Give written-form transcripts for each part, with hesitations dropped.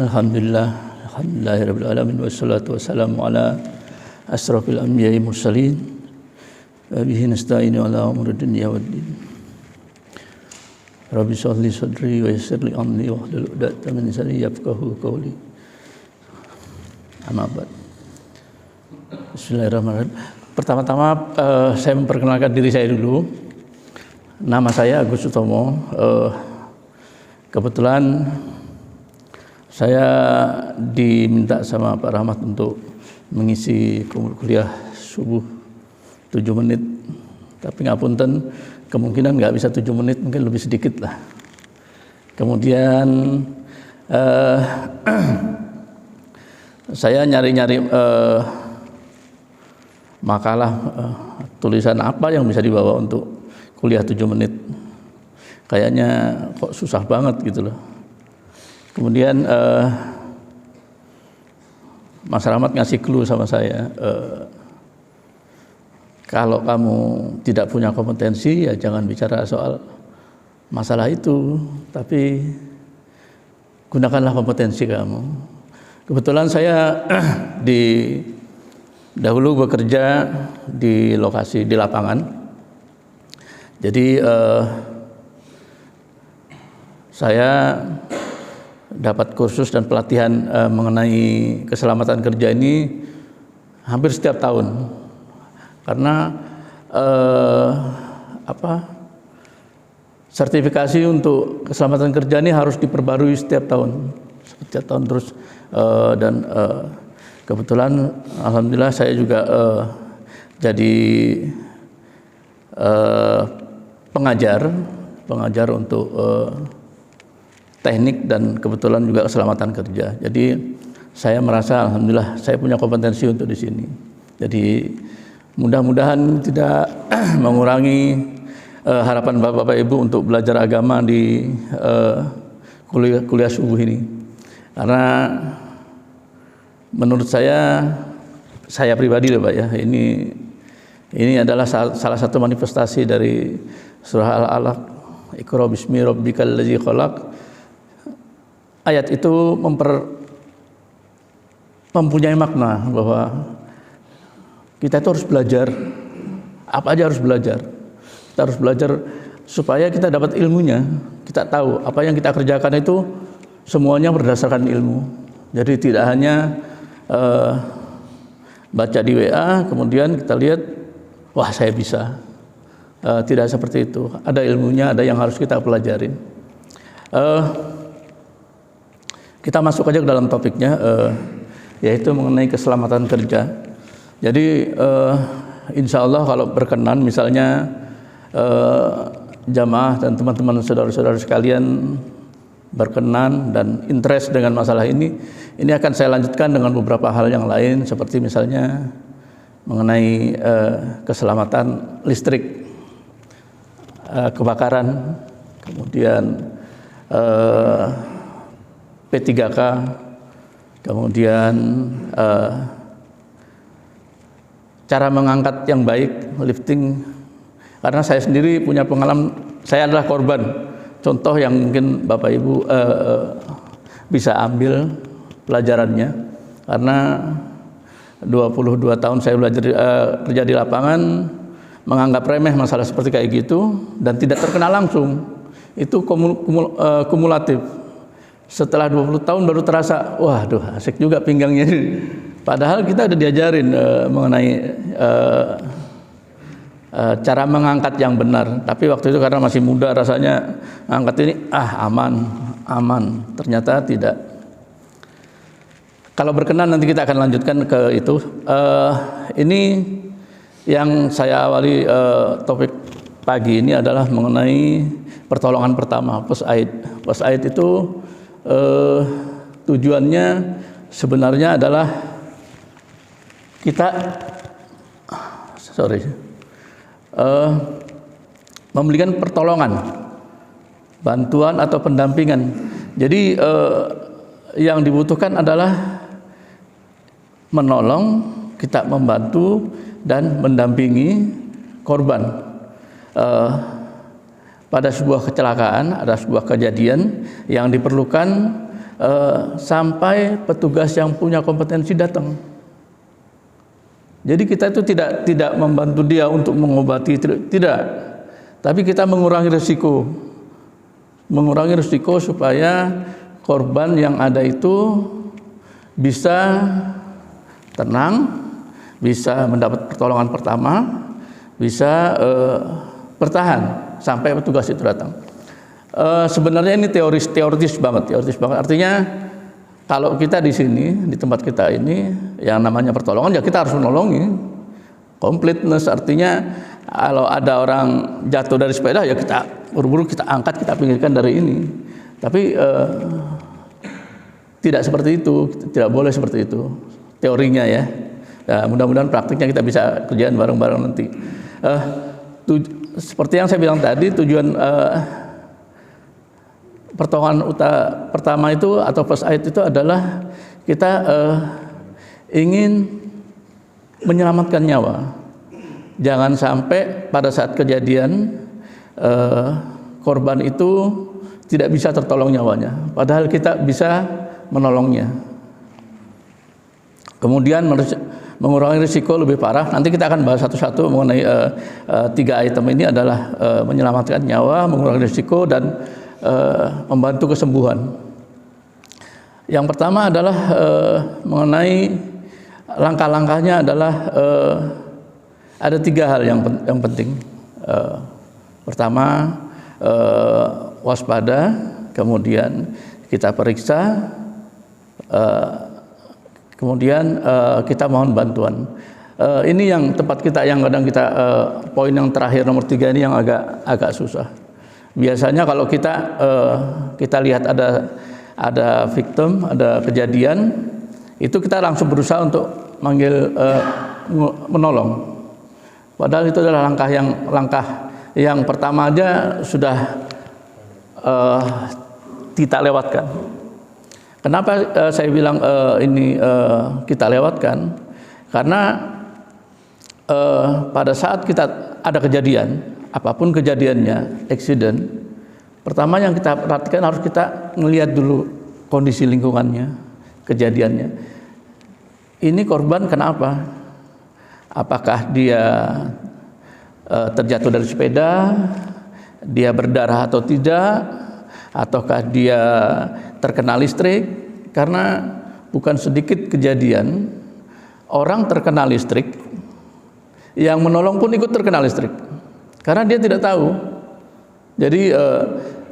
Alhamdulillah, alhamdulillahirabbil alamin wassalatu wassalamu ala asrofil anbiya'i mursalin bihi nasta'inu ala umuri dunya waddin. Rabbi shrah li sadri wa yassir li amri wahlul 'uqdatam min lisani yafqahu qawli. Amma ba'd. Bismillahirrahmanirrahim. Pertama-tama saya memperkenalkan diri saya dulu. Nama saya Agus Utomo. Kebetulan saya diminta sama Pak Rahmat untuk mengisi kuliah subuh 7 menit. Tapi ngapunten, kemungkinan nggak bisa 7 menit, mungkin lebih sedikit lah. Kemudian saya nyari-nyari makalah tulisan apa yang bisa dibawa untuk kuliah 7 menit. Kayaknya kok susah banget gitu loh. Kemudian Mas Rahmat ngasih clue sama saya, kalau kamu tidak punya kompetensi ya jangan bicara soal masalah itu, tapi gunakanlah kompetensi kamu. Kebetulan saya dahulu bekerja di lokasi, di lapangan. Jadi saya dapat kursus dan pelatihan mengenai keselamatan kerja ini hampir setiap tahun, karena sertifikasi untuk keselamatan kerja ini harus diperbarui setiap tahun terus, dan kebetulan alhamdulillah saya juga jadi pengajar untuk teknik dan kebetulan juga keselamatan kerja. Jadi saya merasa alhamdulillah saya punya kompetensi untuk di sini. Jadi mudah-mudahan tidak mengurangi harapan Bapak Ibu untuk belajar agama di kuliah subuh ini. Karena menurut saya pribadi loh Pak ya, ini adalah salah satu manifestasi dari surah Al-Alaq, Iqra bismi rabbikal ladzi khalaq. Ayat itu mempunyai makna bahwa kita itu harus belajar, apa aja harus belajar. Kita harus belajar supaya kita dapat ilmunya, kita tahu apa yang kita kerjakan itu semuanya berdasarkan ilmu. Jadi tidak hanya baca di WA kemudian kita lihat, wah saya bisa. Tidak seperti itu, ada ilmunya, ada yang harus kita pelajarin. Kita masuk aja ke dalam topiknya, yaitu mengenai keselamatan kerja. Jadi insya Allah kalau berkenan, misalnya jamaah dan teman-teman saudara-saudara sekalian berkenan dan interest dengan masalah ini akan saya lanjutkan dengan beberapa hal yang lain, seperti misalnya mengenai keselamatan listrik, kebakaran, kemudian P3K, kemudian cara mengangkat yang baik, lifting. Karena saya sendiri punya pengalaman, saya adalah korban. Contoh yang mungkin Bapak Ibu bisa ambil pelajarannya. Karena 22 tahun saya belajar kerja di lapangan, menganggap remeh masalah seperti kayak gitu dan tidak terkena langsung. Itu kumulatif. Setelah 20 tahun baru terasa, waduh asik juga pinggangnya. Padahal kita udah diajarin mengenai cara mengangkat yang benar. Tapi waktu itu karena masih muda rasanya angkat ini aman. Ternyata tidak. Kalau berkenan nanti kita akan lanjutkan ke itu. Ini yang saya awali topik pagi ini adalah mengenai pertolongan pertama, first aid. First aid itu tujuannya sebenarnya adalah kita memberikan pertolongan, bantuan atau pendampingan. Jadi yang dibutuhkan adalah menolong, kita membantu dan mendampingi korban. Pada sebuah kecelakaan, ada sebuah kejadian yang diperlukan sampai petugas yang punya kompetensi datang. Jadi kita itu tidak membantu dia untuk mengobati, tidak. Tapi kita mengurangi risiko supaya korban yang ada itu bisa tenang, bisa mendapat pertolongan pertama, bisa bertahan sampai petugas itu datang. Sebenarnya ini teoritis banget. Artinya kalau kita di sini, di tempat kita ini, yang namanya pertolongan ya kita harus menolongi. Completeness artinya kalau ada orang jatuh dari sepeda ya kita buru-buru kita angkat, kita pinggirkan dari ini. Tapi tidak seperti itu, tidak boleh seperti itu teorinya ya. Nah, mudah-mudahan praktiknya kita bisa kerjaan bareng-bareng nanti. Seperti yang saya bilang tadi, tujuan pertolongan pertama itu atau first aid itu adalah kita ingin menyelamatkan nyawa. Jangan sampai pada saat kejadian korban itu tidak bisa tertolong nyawanya, padahal kita bisa menolongnya. Kemudian mengurangi risiko lebih parah. Nanti kita akan bahas satu-satu mengenai 3 item ini adalah menyelamatkan nyawa, mengurangi risiko, dan membantu kesembuhan. Yang pertama adalah mengenai langkah-langkahnya adalah ada 3 hal yang penting. Pertama, waspada, kemudian kita periksa, kemudian kita mohon bantuan. Ini yang tempat kita yang kadang kita poin yang terakhir nomor 3 ini yang agak susah. Biasanya kalau kita lihat ada victim, ada kejadian, itu kita langsung berusaha untuk manggil menolong. Padahal itu adalah langkah yang pertama aja sudah kita lewatkan. Kenapa saya bilang ini kita lewatkan? Karena pada saat kita ada kejadian, apapun kejadiannya, accident, pertama yang kita perhatikan harus kita melihat dulu kondisi lingkungannya, kejadiannya. Ini korban kenapa? Apakah dia terjatuh dari sepeda, dia berdarah atau tidak, ataukah dia terkena listrik? Karena bukan sedikit kejadian orang terkena listrik, yang menolong pun ikut terkena listrik karena dia tidak tahu. Jadi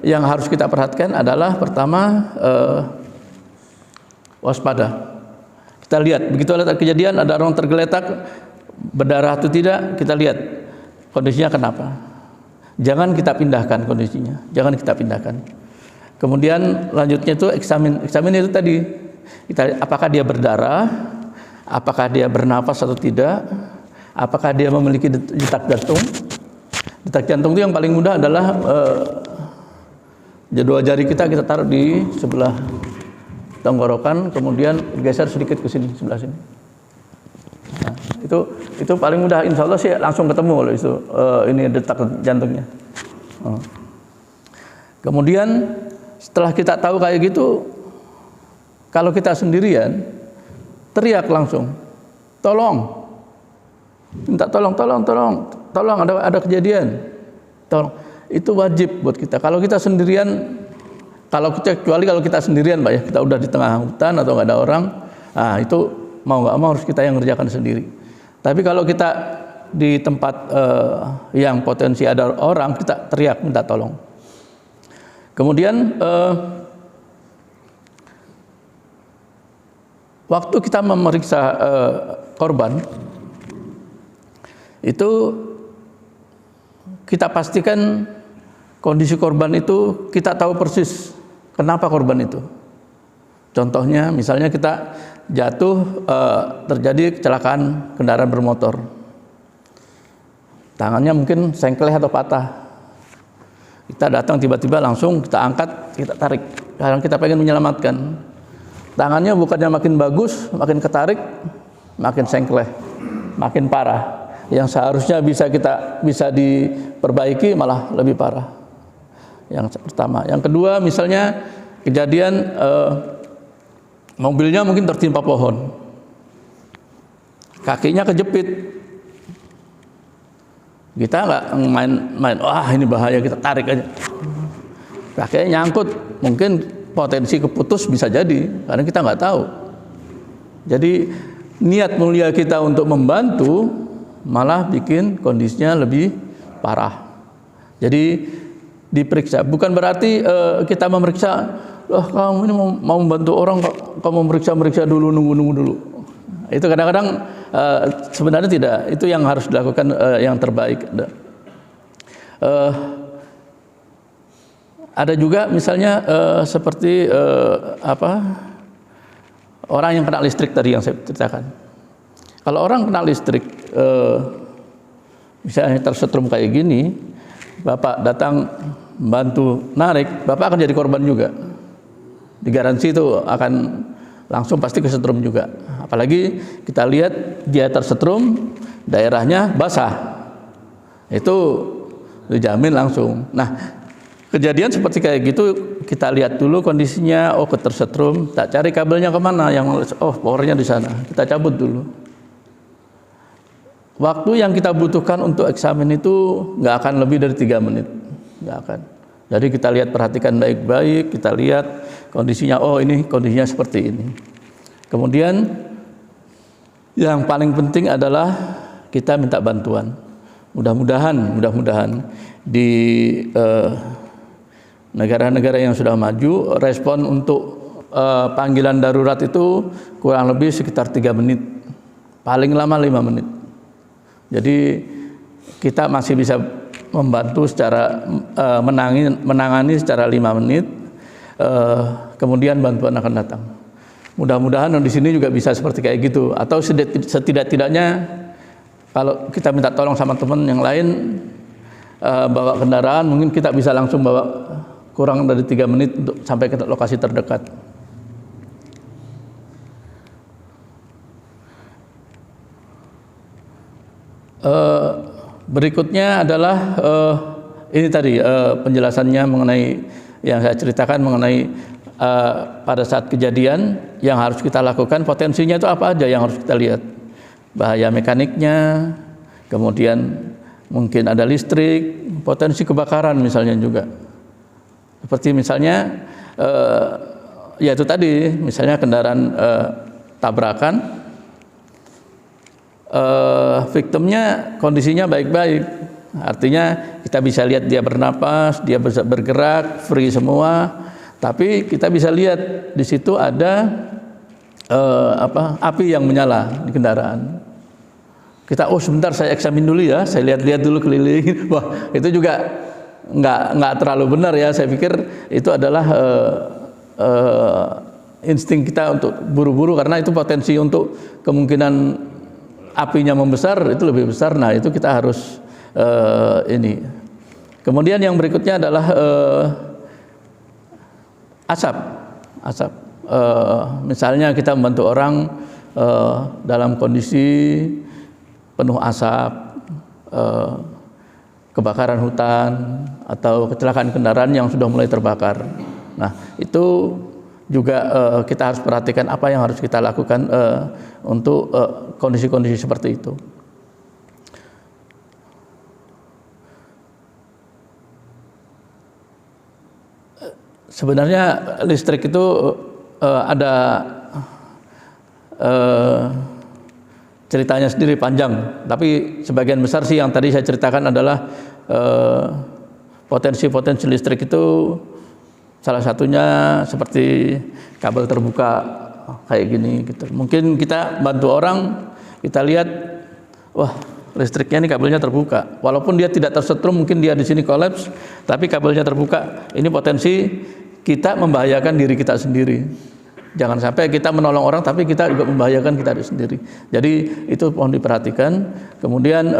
yang harus kita perhatikan adalah pertama waspada. Kita lihat begitu ada kejadian ada orang tergeletak berdarah atau tidak, kita lihat kondisinya kenapa. Jangan kita pindahkan kondisinya, jangan kita pindahkan. Kemudian lanjutnya itu eksamin itu tadi, apakah dia berdarah, apakah dia bernafas atau tidak, apakah dia memiliki detak jantung. Detak jantung itu yang paling mudah adalah dua jari kita taruh di sebelah tenggorokan, kemudian geser sedikit ke sini, sebelah sini. Nah, itu paling mudah, insya Allah sih langsung ketemu loh itu ini detak jantungnya. Kemudian setelah kita tahu kayak gitu, kalau kita sendirian teriak langsung, tolong, minta tolong, ada kejadian, tolong. Itu wajib buat kita. Kalau kita sendirian, kecuali kalau kita sendirian, Pak ya, kita udah di tengah hutan atau nggak ada orang, nah itu mau nggak mau harus kita yang ngerjakan sendiri. Tapi kalau kita di tempat yang potensi ada orang, kita teriak minta tolong. Kemudian waktu kita memeriksa korban, itu kita pastikan kondisi korban itu kita tahu persis kenapa korban itu. Contohnya misalnya kita jatuh, terjadi kecelakaan kendaraan bermotor, tangannya mungkin sengkleh atau patah. Kita datang tiba-tiba langsung kita angkat, kita tarik. Karena kita pengen menyelamatkan. Tangannya bukannya makin bagus, makin ketarik, makin sengkleh, makin parah. Yang seharusnya bisa diperbaiki malah lebih parah. Yang pertama. Yang kedua misalnya kejadian mobilnya mungkin tertimpa pohon, kakinya kejepit. Kita nggak main, wah ini bahaya, kita tarik aja, kakinya nyangkut, mungkin potensi keputus bisa jadi, karena kita nggak tahu. Jadi niat mulia kita untuk membantu malah bikin kondisinya lebih parah. Jadi diperiksa, bukan berarti kita memeriksa, kamu ini mau membantu orang kok kamu meriksa dulu, nunggu dulu. Itu kadang-kadang sebenarnya tidak, itu yang harus dilakukan yang terbaik. Ada juga misalnya seperti orang yang kena listrik tadi yang saya ceritakan. Kalau orang kena listrik, misalnya tersetrum kayak gini, Bapak datang bantu narik, Bapak akan jadi korban juga. Digaransi itu akan langsung pasti kesetrum juga. Apalagi kita lihat dia tersetrum, daerahnya basah, itu dijamin langsung. Nah, kejadian seperti kayak gitu kita lihat dulu kondisinya. Oh, tersetrum, tak cari kabelnya kemana, yang powernya di sana, kita cabut dulu. Waktu yang kita butuhkan untuk eksamen itu nggak akan lebih dari 3 menit, nggak akan. Jadi kita lihat, perhatikan baik-baik, kita lihat kondisinya. Oh, ini kondisinya seperti ini. Kemudian yang paling penting adalah kita minta bantuan. Mudah-mudahan di negara-negara yang sudah maju, respon untuk panggilan darurat itu kurang lebih sekitar 3 menit, paling lama 5 menit. Jadi kita masih bisa membantu secara menangani secara 5 menit, kemudian bantuan akan datang. Mudah-mudahan di sini juga bisa seperti kayak gitu, atau setidak-tidaknya kalau kita minta tolong sama teman yang lain bawa kendaraan, mungkin kita bisa langsung bawa kurang dari 3 menit untuk sampai ke lokasi terdekat. Berikutnya adalah ini tadi penjelasannya mengenai yang saya ceritakan mengenai pada saat kejadian yang harus kita lakukan, potensinya itu apa aja yang harus kita lihat. Bahaya mekaniknya, kemudian mungkin ada listrik, potensi kebakaran misalnya juga. Seperti misalnya ya itu tadi, misalnya kendaraan tabrakan, victimnya kondisinya baik-baik, artinya kita bisa lihat dia bernapas, dia bisa bergerak, free semua, tapi kita bisa lihat di situ ada api yang menyala di kendaraan. Kita sebentar saya eksamin dulu ya, saya lihat-lihat dulu keliling. Wah, itu juga nggak terlalu benar ya. Saya pikir itu adalah insting kita untuk buru-buru, karena itu potensi untuk kemungkinan apinya membesar itu lebih besar. Nah, itu kita harus ini. Kemudian yang berikutnya adalah asap. Misalnya kita membantu orang dalam kondisi penuh asap, kebakaran hutan atau kecelakaan kendaraan yang sudah mulai terbakar. Nah, itu juga kita harus perhatikan apa yang harus kita lakukan untuk kondisi-kondisi seperti itu. Sebenarnya listrik itu ada ceritanya sendiri panjang, tapi sebagian besar sih yang tadi saya ceritakan adalah potensi-potensi listrik itu. Salah satunya seperti kabel terbuka kayak gini gitu. Mungkin kita bantu orang, kita lihat, wah listriknya ini kabelnya terbuka. Walaupun dia tidak tersetrum, mungkin dia di sini kolaps, tapi kabelnya terbuka. Ini potensi kita membahayakan diri kita sendiri. Jangan sampai kita menolong orang, tapi kita juga membahayakan kita sendiri. Jadi itu mohon diperhatikan. Kemudian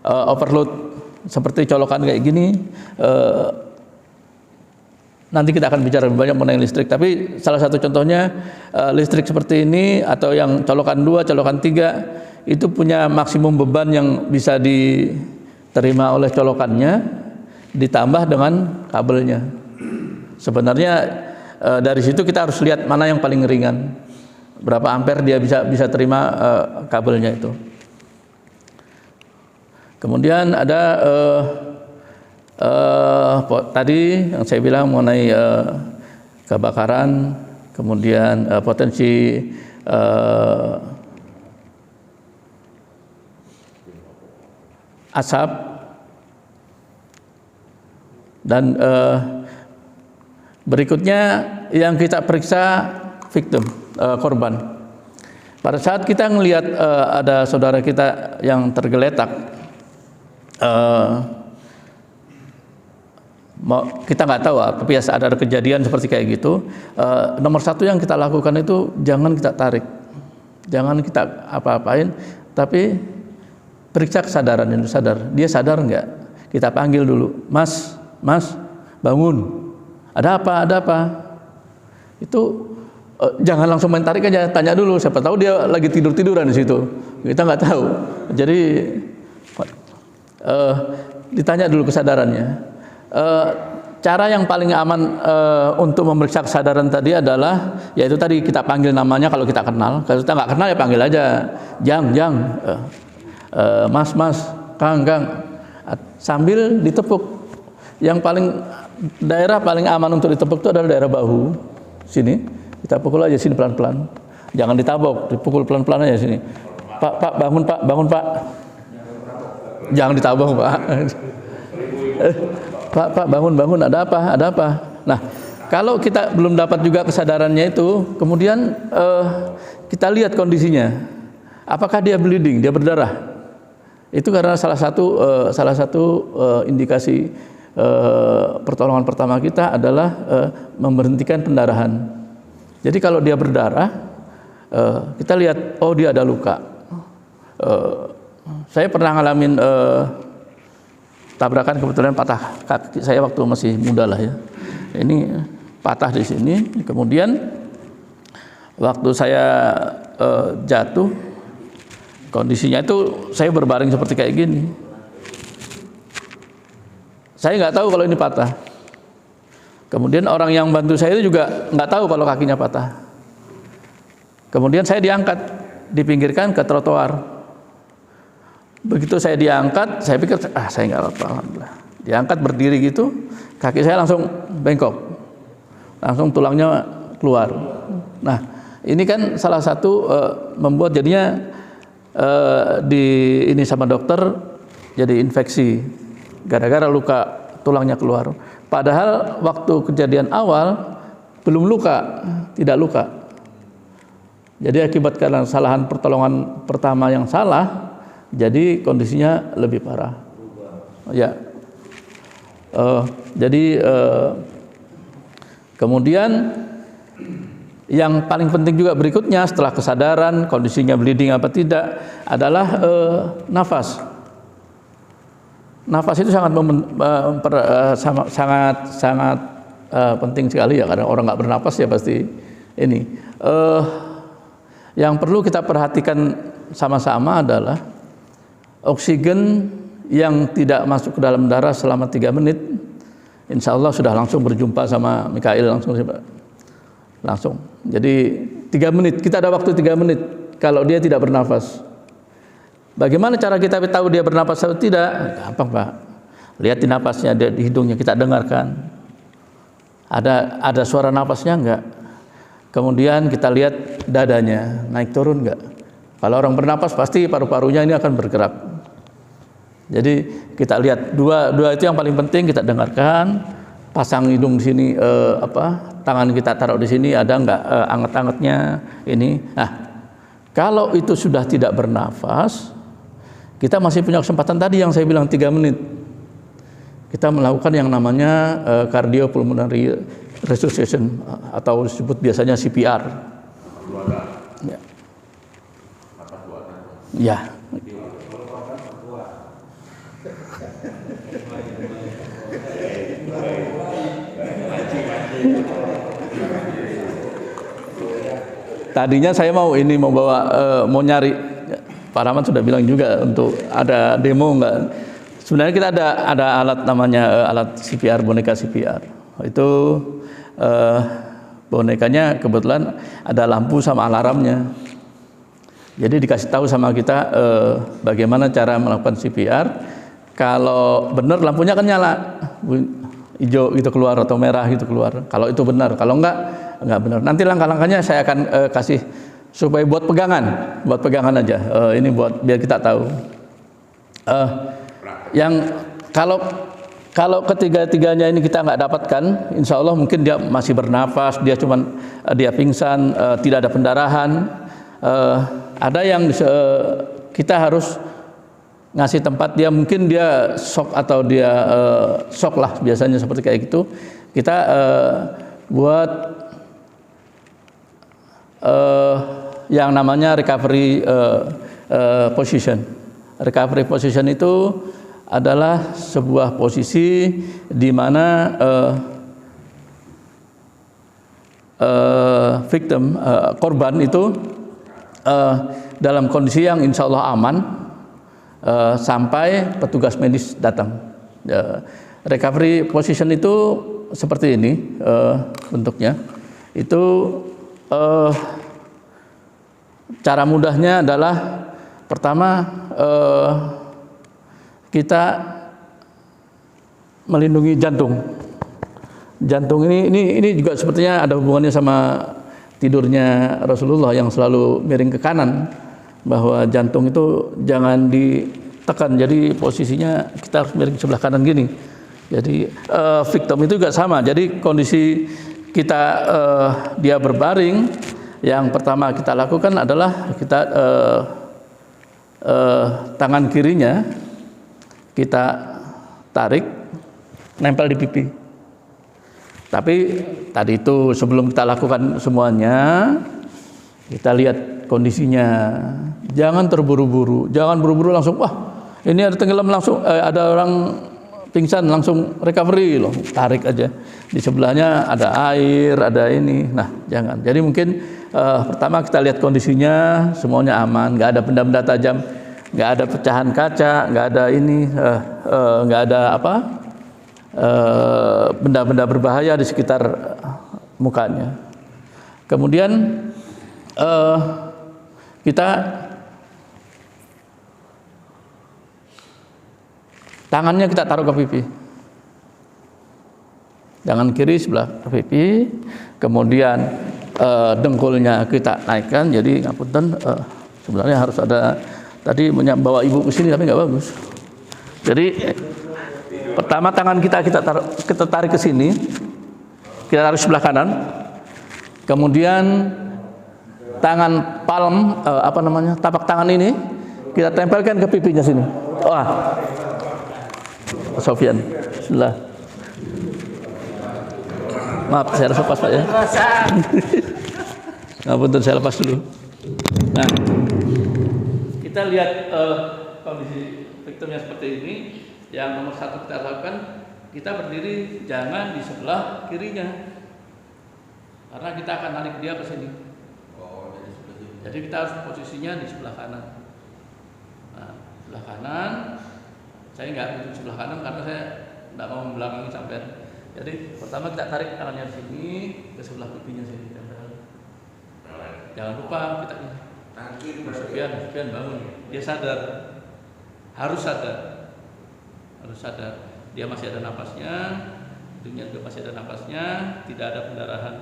overload seperti colokan kayak gini. Nanti kita akan bicara lebih banyak mengenai listrik, tapi salah satu contohnya listrik seperti ini atau yang colokan 2, colokan 3 itu punya maksimum beban yang bisa diterima oleh colokannya ditambah dengan kabelnya. Sebenarnya dari situ kita harus lihat mana yang paling ringan, berapa ampere dia bisa terima kabelnya itu. Kemudian ada tadi yang saya bilang mengenai kebakaran, kemudian potensi asap, dan berikutnya yang kita periksa victim, korban. Pada saat kita melihat ada saudara kita yang tergeletak, kita nggak tahu, tapi ya ada kejadian seperti kayak gitu. Nomor satu yang kita lakukan itu jangan kita tarik, jangan kita apa-apain, tapi periksa kesadaran, dia sadar nggak? Kita panggil dulu, Mas, bangun. Ada apa? Itu jangan langsung main tarik aja, tanya dulu. Siapa tahu dia lagi tiduran di situ. Kita nggak tahu. Jadi ditanya dulu kesadarannya. Cara yang paling aman untuk memeriksa kesadaran tadi adalah, yaitu tadi kita panggil namanya kalau kita kenal. Kalau kita nggak kenal ya panggil aja, Jang, Mas, Kang, sambil ditepuk. Yang daerah paling aman untuk ditepuk itu adalah daerah bahu. Sini, kita pukul aja sini pelan-pelan. Jangan ditabok, dipukul pelan-pelan aja sini. Pak, bangun Pak. Jangan ditabok Pak. Pak, bangun, ada apa? Nah, kalau kita belum dapat juga kesadarannya itu, kemudian kita lihat kondisinya. Apakah dia bleeding, dia berdarah? Itu karena salah satu indikasi pertolongan pertama kita adalah memberhentikan pendarahan. Jadi kalau dia berdarah, kita lihat, oh dia ada luka. Saya pernah ngalamin tabrakan, kebetulan patah kaki saya waktu masih muda lah ya. Ini patah di sini, kemudian waktu saya jatuh, kondisinya itu saya berbaring seperti kayak gini. Saya nggak tahu kalau ini patah. Kemudian orang yang bantu saya itu juga nggak tahu kalau kakinya patah. Kemudian saya diangkat, dipinggirkan ke trotoar. Begitu saya diangkat, saya pikir saya nggak apa-apa, alhamdulillah. Diangkat berdiri gitu, kaki saya langsung bengkok, langsung tulangnya keluar. Nah, ini kan salah satu membuat jadinya ini sama dokter jadi infeksi gara-gara luka tulangnya keluar. Padahal waktu kejadian awal belum luka, tidak luka. Jadi akibat karena kesalahan pertolongan pertama yang salah, jadi kondisinya lebih parah. Ya. Jadi kemudian yang paling penting juga berikutnya setelah kesadaran, kondisinya bleeding apa tidak, adalah nafas. Nafas itu sangat penting sekali ya, karena orang nggak bernapas ya pasti ini. Yang perlu kita perhatikan sama-sama adalah oksigen yang tidak masuk ke dalam darah selama 3 menit, insya Allah sudah langsung berjumpa sama Mikail langsung. Jadi 3 menit, kita ada waktu 3 menit kalau dia tidak bernafas. Bagaimana cara kita tahu dia bernafas atau tidak? Gampang Pak. Lihat di napasnya, di hidungnya, kita dengarkan. Ada suara napasnya enggak? Kemudian kita lihat dadanya, naik turun enggak? Kalau orang bernapas pasti paru-parunya ini akan bergerak. Jadi kita lihat dua itu yang paling penting, kita dengarkan. Pasang hidung di sini, tangan kita taruh di sini, ada enggak anget-angetnya ini. Nah, kalau itu sudah tidak bernafas, kita masih punya kesempatan tadi yang saya bilang 3 menit. Kita melakukan yang namanya cardiopulmonary resuscitation atau disebut biasanya CPR. Ya. Tadinya saya mau mau nyari, Pak Rahman sudah bilang juga untuk ada demo enggak. Sebenarnya kita ada alat namanya alat CPR, boneka CPR. Itu bonekanya kebetulan ada lampu sama alarmnya. Jadi dikasih tahu sama kita bagaimana cara melakukan CPR. Kalau benar lampunya kan nyala, hijau gitu keluar atau merah gitu keluar. Kalau itu benar, kalau enggak benar. Nanti langkah-langkahnya saya akan kasih supaya buat pegangan aja. Ini buat biar kita tahu. Yang kalau ketiga-tiganya ini kita nggak dapatkan, insya Allah mungkin dia masih bernafas, dia pingsan, tidak ada pendarahan. Ada yang kita harus ngasih tempat dia, mungkin dia shock atau dia shock lah, biasanya seperti kayak gitu. Kita buat yang namanya recovery position. Recovery position itu adalah sebuah posisi di mana victim, korban itu dalam kondisi yang insya Allah aman sampai petugas medis datang. Recovery position itu seperti ini bentuknya. Itu cara mudahnya adalah pertama kita melindungi jantung. Jantung ini juga sepertinya ada hubungannya sama tidurnya Rasulullah yang selalu miring ke kanan, bahwa jantung itu jangan ditekan, jadi posisinya kita harus miring sebelah kanan gini. Jadi victim itu juga sama, jadi kondisi kita dia berbaring, yang pertama kita lakukan adalah kita tangan kirinya kita tarik nempel di pipi. Tapi tadi itu sebelum kita lakukan semuanya, kita lihat kondisinya. Jangan terburu-buru, jangan buru-buru langsung wah ini ada tenggelam langsung, ada orang pingsan langsung recovery loh, tarik aja. Di sebelahnya ada air, ada ini. Nah jangan. Jadi mungkin pertama kita lihat kondisinya, semuanya aman, nggak ada benda-benda tajam, nggak ada pecahan kaca, nggak ada ini, nggak ada apa. Benda-benda berbahaya di sekitar mukanya. Kemudian kita tangannya kita taruh ke pipi, tangan kiri sebelah ke pipi, kemudian dengkulnya kita naikkan. Jadi ngapunten, sebenarnya harus ada, tadi bawa ibu ke sini tapi nggak bagus. Jadi pertama tangan kita tarik ke sini, kita tarik sebelah kanan. Kemudian tangan palm, tapak tangan ini kita tempelkan ke pipinya sini. Wah, Sofyan, bismillah. Maaf, saya lepas Pak ya. Ngapunten, saya lepas dulu. Nah, kita lihat kondisi victimnya seperti ini. Yang nomor satu kita lakukan, kita berdiri jangan di sebelah kirinya, karena kita akan narik dia ke sini. Jadi kita harus posisinya di sebelah kanan. Nah, sebelah kanan, saya nggak duduk sebelah kanan karena saya nggak mau membelakangi sampean. Jadi pertama kita tarik tangannya di sini ke sebelah pipinya sini. Jangan lupa kita Sofyan bangun, dia sadar, harus sadar. Dia masih ada napasnya, hidungnya juga masih ada napasnya, tidak ada pendarahan.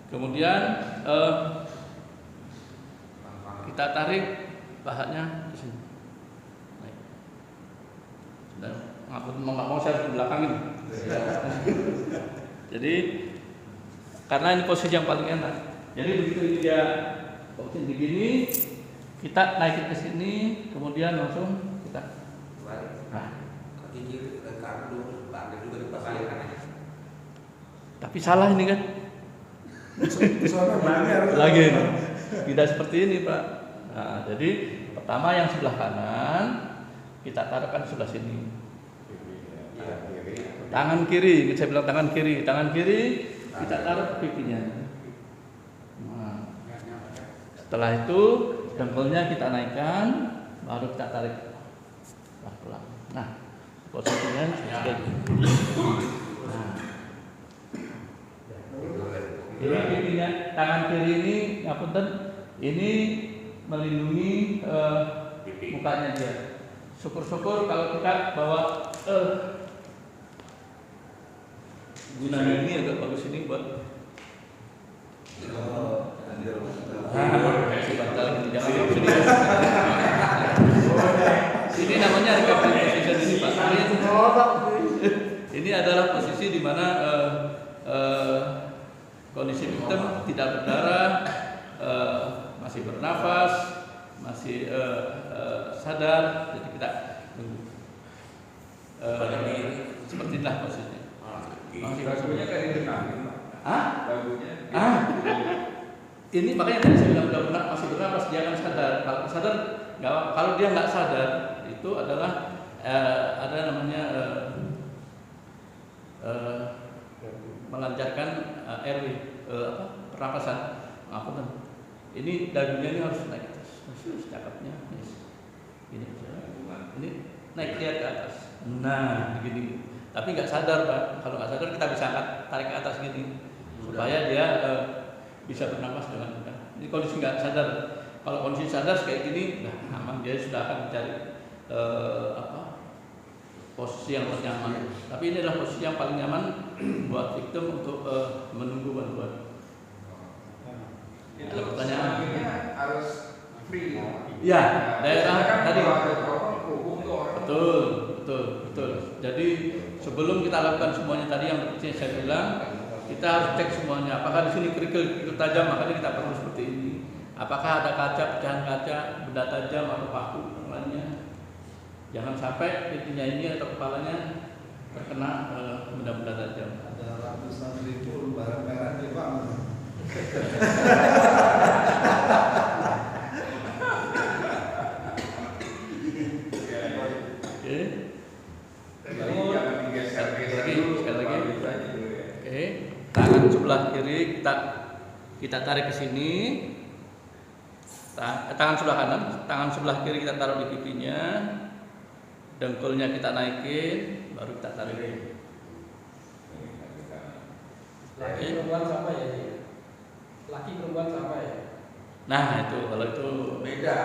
Kemudian kita tarik pahanya ke sini. Dan mau saya ke belakang ini. Jadi karena ini posisi yang paling enak. Jadi begitu ini dia posisi begini, kita naikin ke sini, kemudian langsung kita. Nah, tapi salah ini kan? Lagi tidak seperti ini Pak. Nah, jadi pertama yang sebelah kanan kita taruhkan sebelah sini. Tangan kiri, saya bilang tangan kiri kita taruh pipinya. Nah, setelah itu dengkulnya kita naikkan, baru kita tarik pelan-pelan. Nah, posisinya sudah. Nah. Ini pipinya, tangan kiri ini, ngapunten, ini melindungi mukanya dia. Syukur-syukur kalau kita bawa gunanya ini agak bagus ini buat. Ini namanya recovery position ini Pak. Ini adalah posisi di mana kondisi victim tidak berdarah, masih bernafas, masih sadar, jadi kita tunggu. Seperti inilah posisinya. Lagunya kayak didenangin Pak. Lagunya. Ini makanya tadi saya bilang udah masih bernafas, dia akan sadar. Kalau sadar, kalau dia nggak sadar, itu adalah ada namanya melancarkan airway, pernapasan. Ini dagunya ini harus naik ke atas. Cakepnya, ini naik dia ke atas. Nah, begini. Tapi nggak sadar Pak. Kalau nggak sadar kita bisa tarik ke atas gini supaya dia bisa bernapas dengan mudah. Ini kondisi nggak sadar. Kalau kondisi sadar kayak gini, nah aman, dia sudah akan mencari posisi yang nyaman. Tapi ini adalah posisi yang paling nyaman buat victim untuk menunggu bantuan. Itu ada pertanyaan? Harus free. Ya, daerah tadi. Betul. Jadi sebelum kita lakukan semuanya tadi yang seperti saya bilang, kita harus cek semuanya. Apakah di sini kerikil tajam, makanya kita perlu seperti ini. Apakah ada kaca, pecahan kaca, benda tajam atau paku lainnya. Jangan sampai pipinya ini atau kepalanya terkena benda-benda tajam. Ada ratusan ribu barang merah di Pak. Sekali lagi. Oke. Tangan sebelah kiri kita tarik ke sini. Tangan sebelah kanan, tangan sebelah kiri kita taruh di pipinya. Dengkulnya kita naikin, baru kita tarik. Laki perempuan sama ya? Laki perempuan sama ya? Nah itu kalau itu Beda.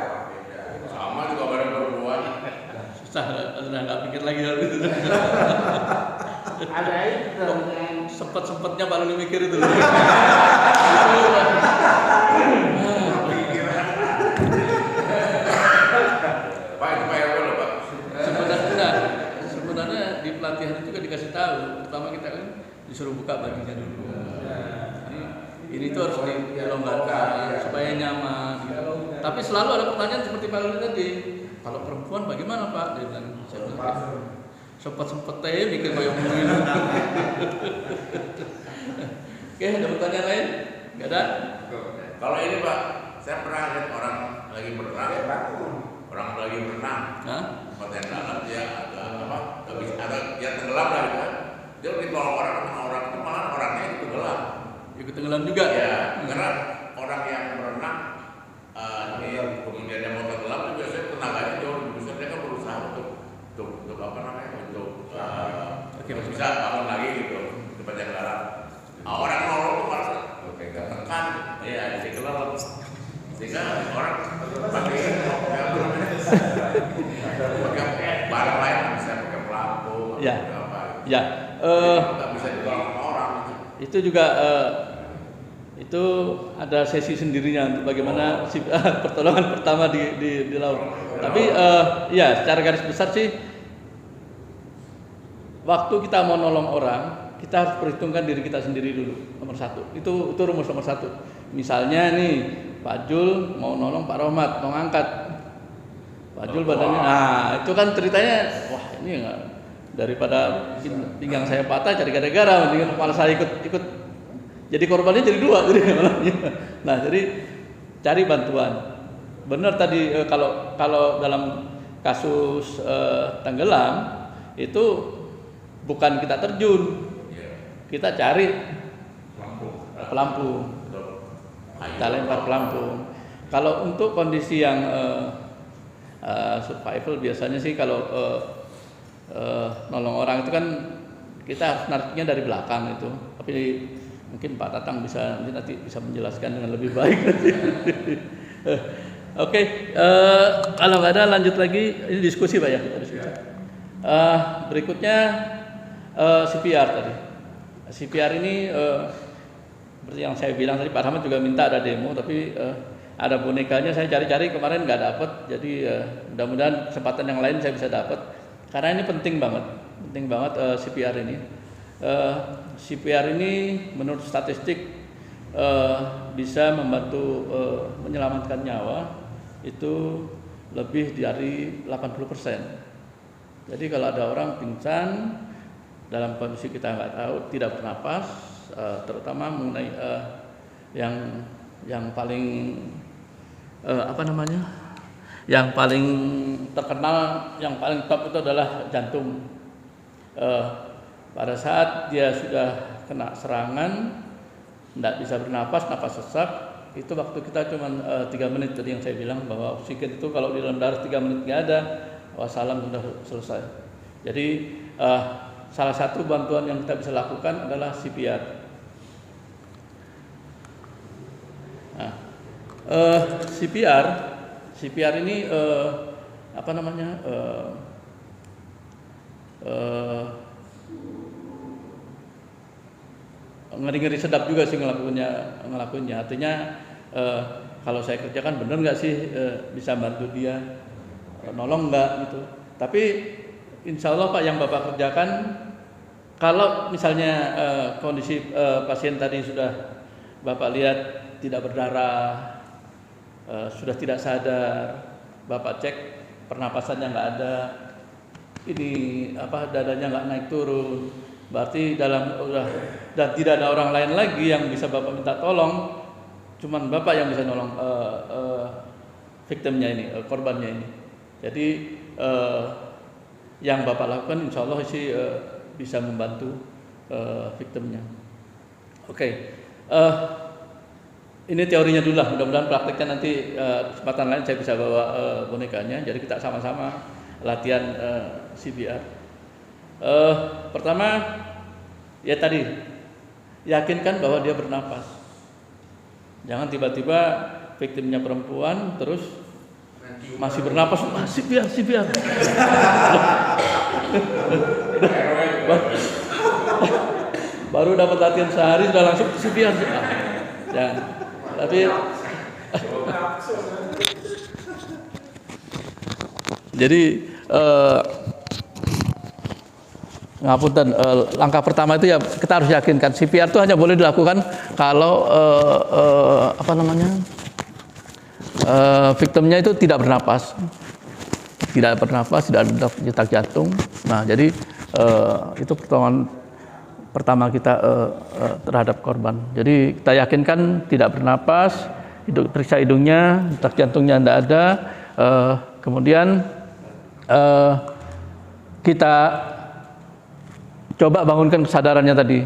Sama juga barang perempuan. susah, udah nggak pikir lagi hal itu. Ada itu yang Sempet-sempetnya paling mikir itu. Pak itu Pak RW loh Pak. Sebenarnya di pelatihan itu juga dikasih tahu. Pertama kita kan disuruh buka baginya dulu. Ini tuh harus dilonggarkan supaya nyaman. Tapi selalu ada pertanyaan seperti Pak Luli tadi. Kalau perempuan bagaimana Pak? Dia bilang, saya bilang, sempet-sempetnya mikir kayak ngomongin. Oke, ada pertanyaan lain? Gak ada? Kalau ini Pak, saya pernah lihat orang lagi berenang. Orang lagi berenang. Hah? Tempat yang dalam dia ada yang tenggelam lah gitu kan. Dia lagi tolong orang itu malah orangnya itu tenggelam. Ikut tenggelam juga? Ya, karena orang yang berenang kemudian yang mau tenggelam itu biasanya tenaganya jauh lebih besar. Dia kan berusaha untuk apa namanya bisa bangun lagi gitu tempat yang dalam. Orang nolong itu malah ketekan, ya jadi kelelep. Sehingga orang pakai barang lain bisa pakai pelampung, Ya. apa? Ya. Nggak bisa ditolong sama orang. Itu juga itu ada sesi sendirinya untuk bagaimana pertolongan pertama di laut. Tapi ya secara garis besar sih waktu kita mau nolong orang kita harus perhitungkan diri kita sendiri dulu nomor satu. Itu rumus nomor satu. Misalnya nih Pak Jul mau nolong Pak Rohmat mau ngangkat Pak Jul badannya, nah itu kan ceritanya wah ini enggak daripada pinggang saya patah jadi gara-gara mendingan kepala saya ikut jadi korbannya jadi dua jadi nah jadi cari bantuan benar tadi kalau dalam kasus tenggelam itu bukan kita terjun kita cari pelampung kita lempar pelampung. Kalau untuk kondisi yang survival biasanya sih kalau nolong orang itu kan kita harus nariknya dari belakang itu, tapi Mungkin Pak Tatang nanti bisa menjelaskan dengan lebih baik. Oke, kalau nggak ada lanjut lagi, ini diskusi Pak ya. Berikutnya CPR tadi. CPR ini seperti yang saya bilang tadi, Pak Rahmat juga minta ada demo, tapi ada bonekanya saya cari-cari kemarin nggak dapet. Jadi mudah-mudahan kesempatan yang lain saya bisa dapat. Karena ini penting banget CPR ini. CPR ini menurut statistik bisa membantu menyelamatkan nyawa itu lebih dari 80%. Jadi kalau ada orang pingsan dalam kondisi kita nggak tahu, tidak bernapas, terutama mengenai yang paling yang paling terkenal, yang paling top itu adalah jantung. Pada saat dia sudah kena serangan, tidak bisa bernapas, napas sesak, itu waktu kita cuma 3 menit. Tadi yang saya bilang bahwa oksigen itu kalau di dalam darah 3 menit nggak ada, wassalam sudah selesai. Jadi salah satu bantuan yang kita bisa lakukan adalah CPR. Nah, CPR ini ngeri-ngeri sedap juga sih ngelakuinnya. Artinya kalau saya kerjakan bener nggak sih bisa bantu dia, nolong nggak gitu. Tapi insya Allah Pak, yang Bapak kerjakan, kalau misalnya kondisi pasien tadi sudah Bapak lihat tidak berdarah, sudah tidak sadar, Bapak cek pernapasannya nggak ada, ini dadanya nggak naik turun, berarti dan tidak ada orang lain lagi yang bisa Bapak minta tolong, cuman Bapak yang bisa nolong victimnya ini, korbannya ini. Jadi yang Bapak lakukan insya Allah sih bisa membantu victimnya. Oke. Ini teorinya dulu lah, mudah-mudahan prakteknya nanti kesempatan lain saya bisa bawa bonekanya, jadi kita sama-sama latihan CPR. Pertama, ya tadi, yakinkan bahwa dia bernapas. Jangan tiba-tiba victimnya perempuan terus masih bernapas, CPR. Baru dapat latihan sehari sudah langsung CPR. Jangan. Tapi jadi ngapunten, langkah pertama itu ya kita harus yakinkan CPR itu hanya boleh dilakukan kalau victimnya itu tidak bernapas, tidak ada detak jantung. Nah, jadi itu pertama kita terhadap korban. Jadi kita yakinkan tidak bernapas, periksa hidungnya, detak jantungnya tidak ada. Kemudian kita coba bangunkan kesadarannya tadi.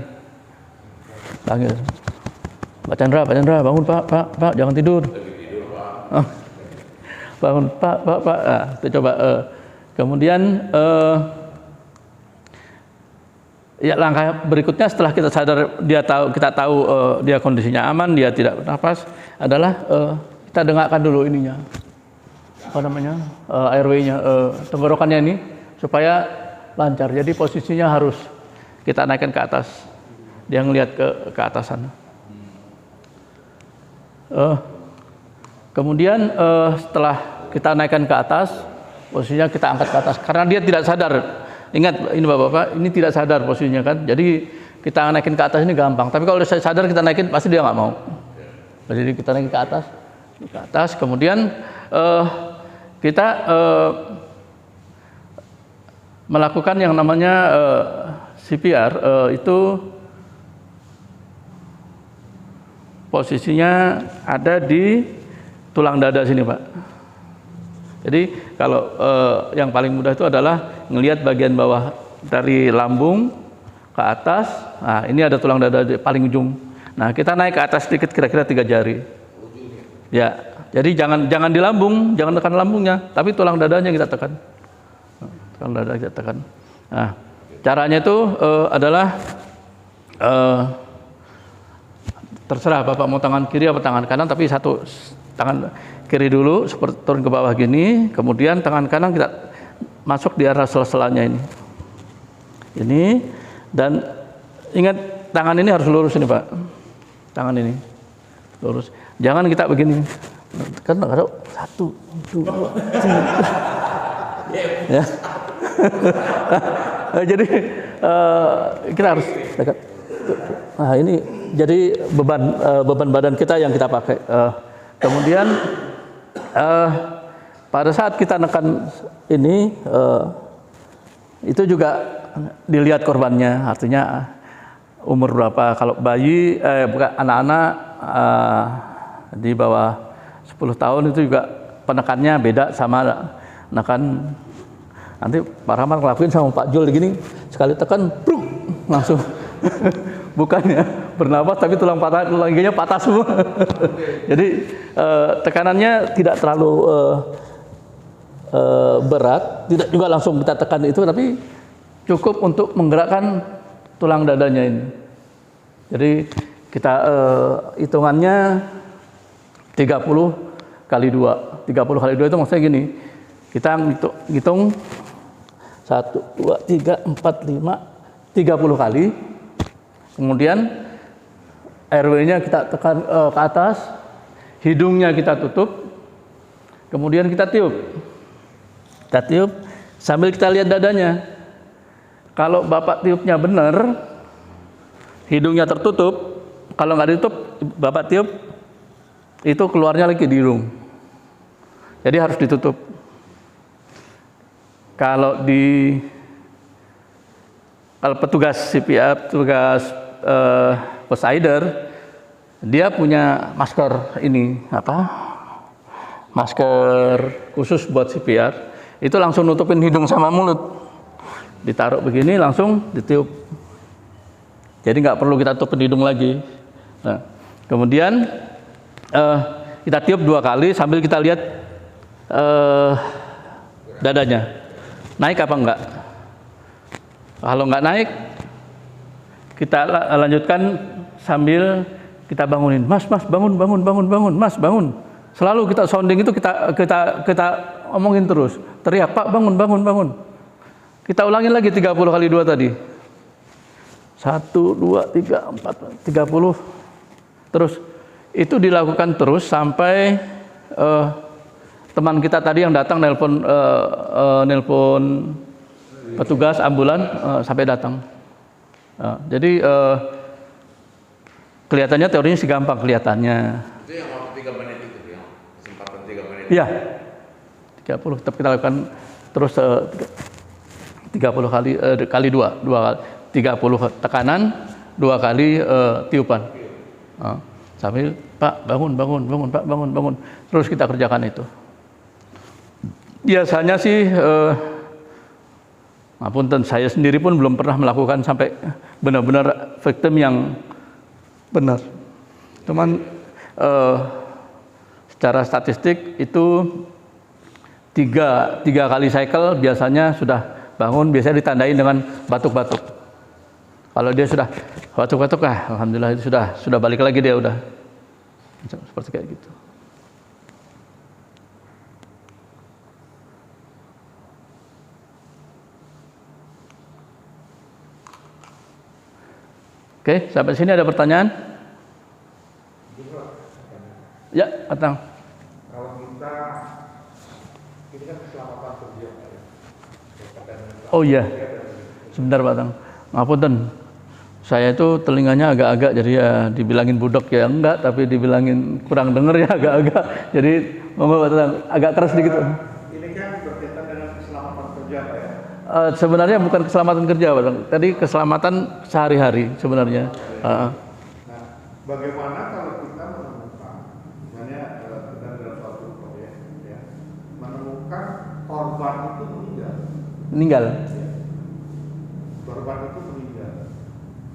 Panggil, Pak Chandra, bangun Pak, jangan tidur. Bangun Pak. Nah, kita coba. Kemudian ya langkah berikutnya setelah kita sadar, kita tahu dia kondisinya aman, dia tidak bernapas, adalah kita dengarkan dulu ininya, airway-nya, tenggorokannya ini supaya lancar. Jadi posisinya harus kita naikkan ke atas, dia ngelihat ke atasan. Kemudian setelah kita naikkan ke atas, posisinya kita angkat ke atas karena dia tidak sadar. Ingat ini Bapak-bapak, ini tidak sadar posisinya kan. Jadi kita naikin ke atas ini gampang. Tapi kalau udah sadar kita naikin, pasti dia nggak mau. Jadi kita naikin ke atas. Kemudian kita melakukan yang namanya CPR. Itu posisinya ada di tulang dada sini Pak. Jadi kalau yang paling mudah itu adalah ngelihat bagian bawah dari lambung ke atas. Nah, ini ada tulang dada di paling ujung. Nah, kita naik ke atas sedikit, kira-kira 3 jari. Ya, jadi jangan di lambung, jangan tekan lambungnya, tapi tulang dadanya kita tekan. Tulang dada kita tekan. Nah, caranya itu adalah terserah Bapak mau tangan kiri atau tangan kanan, tapi satu tangan kiri dulu seperti turun ke bawah gini, kemudian tangan kanan kita masuk di arah sela-selanya ini, dan ingat tangan ini harus lurus ini Pak, tangan ini lurus, jangan kita begini kan, ada 1, 2, 3 ya. Jadi kita harus dekat. Nah ini jadi beban badan kita yang kita pakai. Kemudian pada saat kita nekan ini, itu juga dilihat korbannya, artinya umur berapa. Kalau bayi, bukan anak-anak di bawah 10 tahun itu juga penekannya beda sama nekan. Nanti Pak Rahmat ngelakuin sama Pak Jul gini, sekali tekan, bruk, langsung bukannya bernapas tapi tulang giginya patah semua. Jadi tekanannya tidak terlalu berat, tidak juga langsung kita tekan itu, tapi cukup untuk menggerakkan tulang dadanya ini. Jadi kita hitungannya 30 kali 2. 30 kali 2 itu maksudnya gini, kita hitung 1, 2, 3, 4, 5, 30 kali. Kemudian airway-nya kita tekan ke atas, hidungnya kita tutup, kemudian kita tiup. Kita tiup sambil kita lihat dadanya. Kalau Bapak tiupnya benar, hidungnya tertutup, kalau nggak ditutup, Bapak tiup, itu keluarnya lagi di hidung. Jadi harus ditutup. Kalau petugas CPR, petugas Poseidon, dia punya masker ini masker khusus buat CPR, itu langsung nutupin hidung sama mulut, ditaruh begini langsung ditiup, jadi nggak perlu kita tutupin hidung lagi. Nah, kemudian kita tiup 2 kali sambil kita lihat dadanya naik apa enggak. Kalau nggak naik, kita lanjutkan sambil kita bangunin, Mas bangun, Mas bangun. Selalu kita sounding itu kita omongin terus, teriak, Pak bangun. Kita ulangin lagi 30 kali 2 tadi. 1, 2, 3, 4, 30. Terus itu dilakukan terus sampai teman kita tadi yang datang nelpon petugas ambulan sampai datang. Jadi kelihatannya teorinya sih gampang kelihatannya. Itu yang waktu 3 menit itu, yang kesempatan 3 menit. Iya, 30. Tapi kita lakukan terus 30 kali 2 kali 30 tekanan, 2 kali tiupan. Sambil Pak bangun, Pak bangun. Terus kita kerjakan itu. Biasanya sih ngapunten, saya sendiri pun belum pernah melakukan sampai benar-benar victim yang benar. Cuman secara statistik itu 3 kali cycle biasanya sudah bangun, biasanya ditandain dengan batuk-batuk. Kalau dia sudah batuk-batuk, alhamdulillah itu sudah balik lagi, dia udah seperti kayak gitu. Oke, sampai sini ada pertanyaan? Ya, Atang. Kalau kita, ini kan keselamatan kerja, Oh iya, sebentar Pak Atang. Ngapunten, saya itu telinganya agak-agak, jadi ya dibilangin budok ya enggak, tapi dibilangin kurang denger ya agak-agak. Jadi monggo Pak Atang, agak keras sedikit. ini kan berkaitan dengan keselamatan kerja, Pak ya? Sebenarnya bukan keselamatan kerja, Pak Atang. Tadi keselamatan sehari-hari sebenarnya. Nah, bagaimana kalau kita menemukan, misalnya kita dalam suatu proyek, ya, menemukan korban itu Meninggal. korban itu meninggal.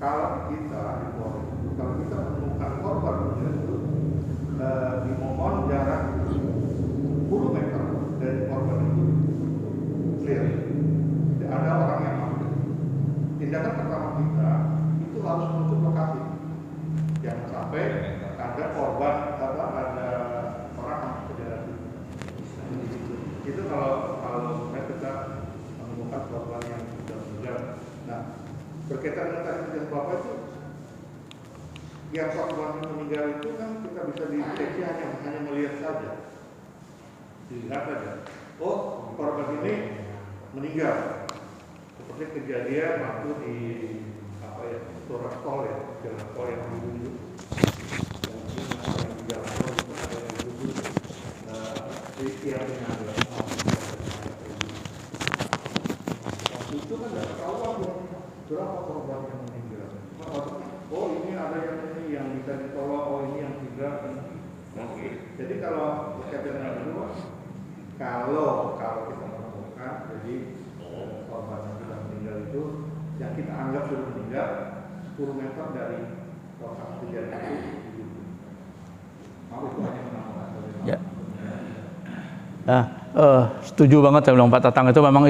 Kalau kita di Polri, kalau kita menemukan korban meninggal itu dimohon jarak 10 meter dari korban itu clear. Tidak ada orang yang ambil. Tindakan pertama kita itu harus menutup lokasi. Jangan sampai berkaitan dengan tadi penjelasan Bapak itu, yang korban meninggal itu kan kita bisa dideteksi hanya melihat saja, dilihat saja. Oh, korban ini meninggal. Seperti kejadian waktu di Surat Tol ya, jalan tol yang dulu. Yang di jalan tol itu ada yang dulu waktu itu kan nggak ketahuan berapa korban yang meninggal. Oh ini ada yang bisa ditolong, oh ini yang tidak. Jadi kalau berkaitan dengan itu, kalau kita menemukan jadi korban yang sudah meninggal itu yang kita anggap sudah meninggal 10 meter dari lokasi kejadian itu. Mau itu hanya menambah. Ya. Nah, setuju banget saya bilang Pak Tatang, itu memang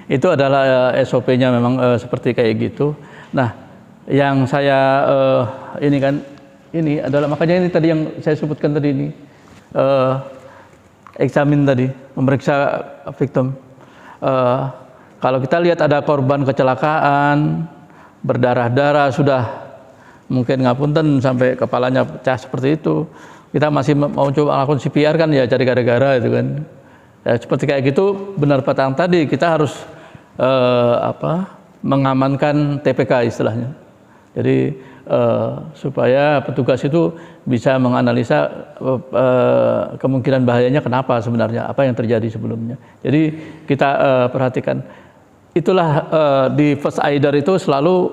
itu adalah SOP-nya memang seperti kayak gitu. Nah, yang saya ini adalah makanya ini tadi yang saya sebutkan tadi ini eksamin tadi, memeriksa victim. Kalau kita lihat ada korban kecelakaan, berdarah-darah, sudah mungkin ngapunten sampai kepalanya pecah seperti itu, kita masih mau coba lakukan CPR kan ya, cari gara-gara itu kan. Ya, seperti kayak gitu, benar Pak Tatang tadi, kita harus mengamankan TPK istilahnya. Jadi supaya petugas itu bisa menganalisa kemungkinan bahayanya kenapa sebenarnya, apa yang terjadi sebelumnya. Jadi kita perhatikan. Itulah di first aider itu selalu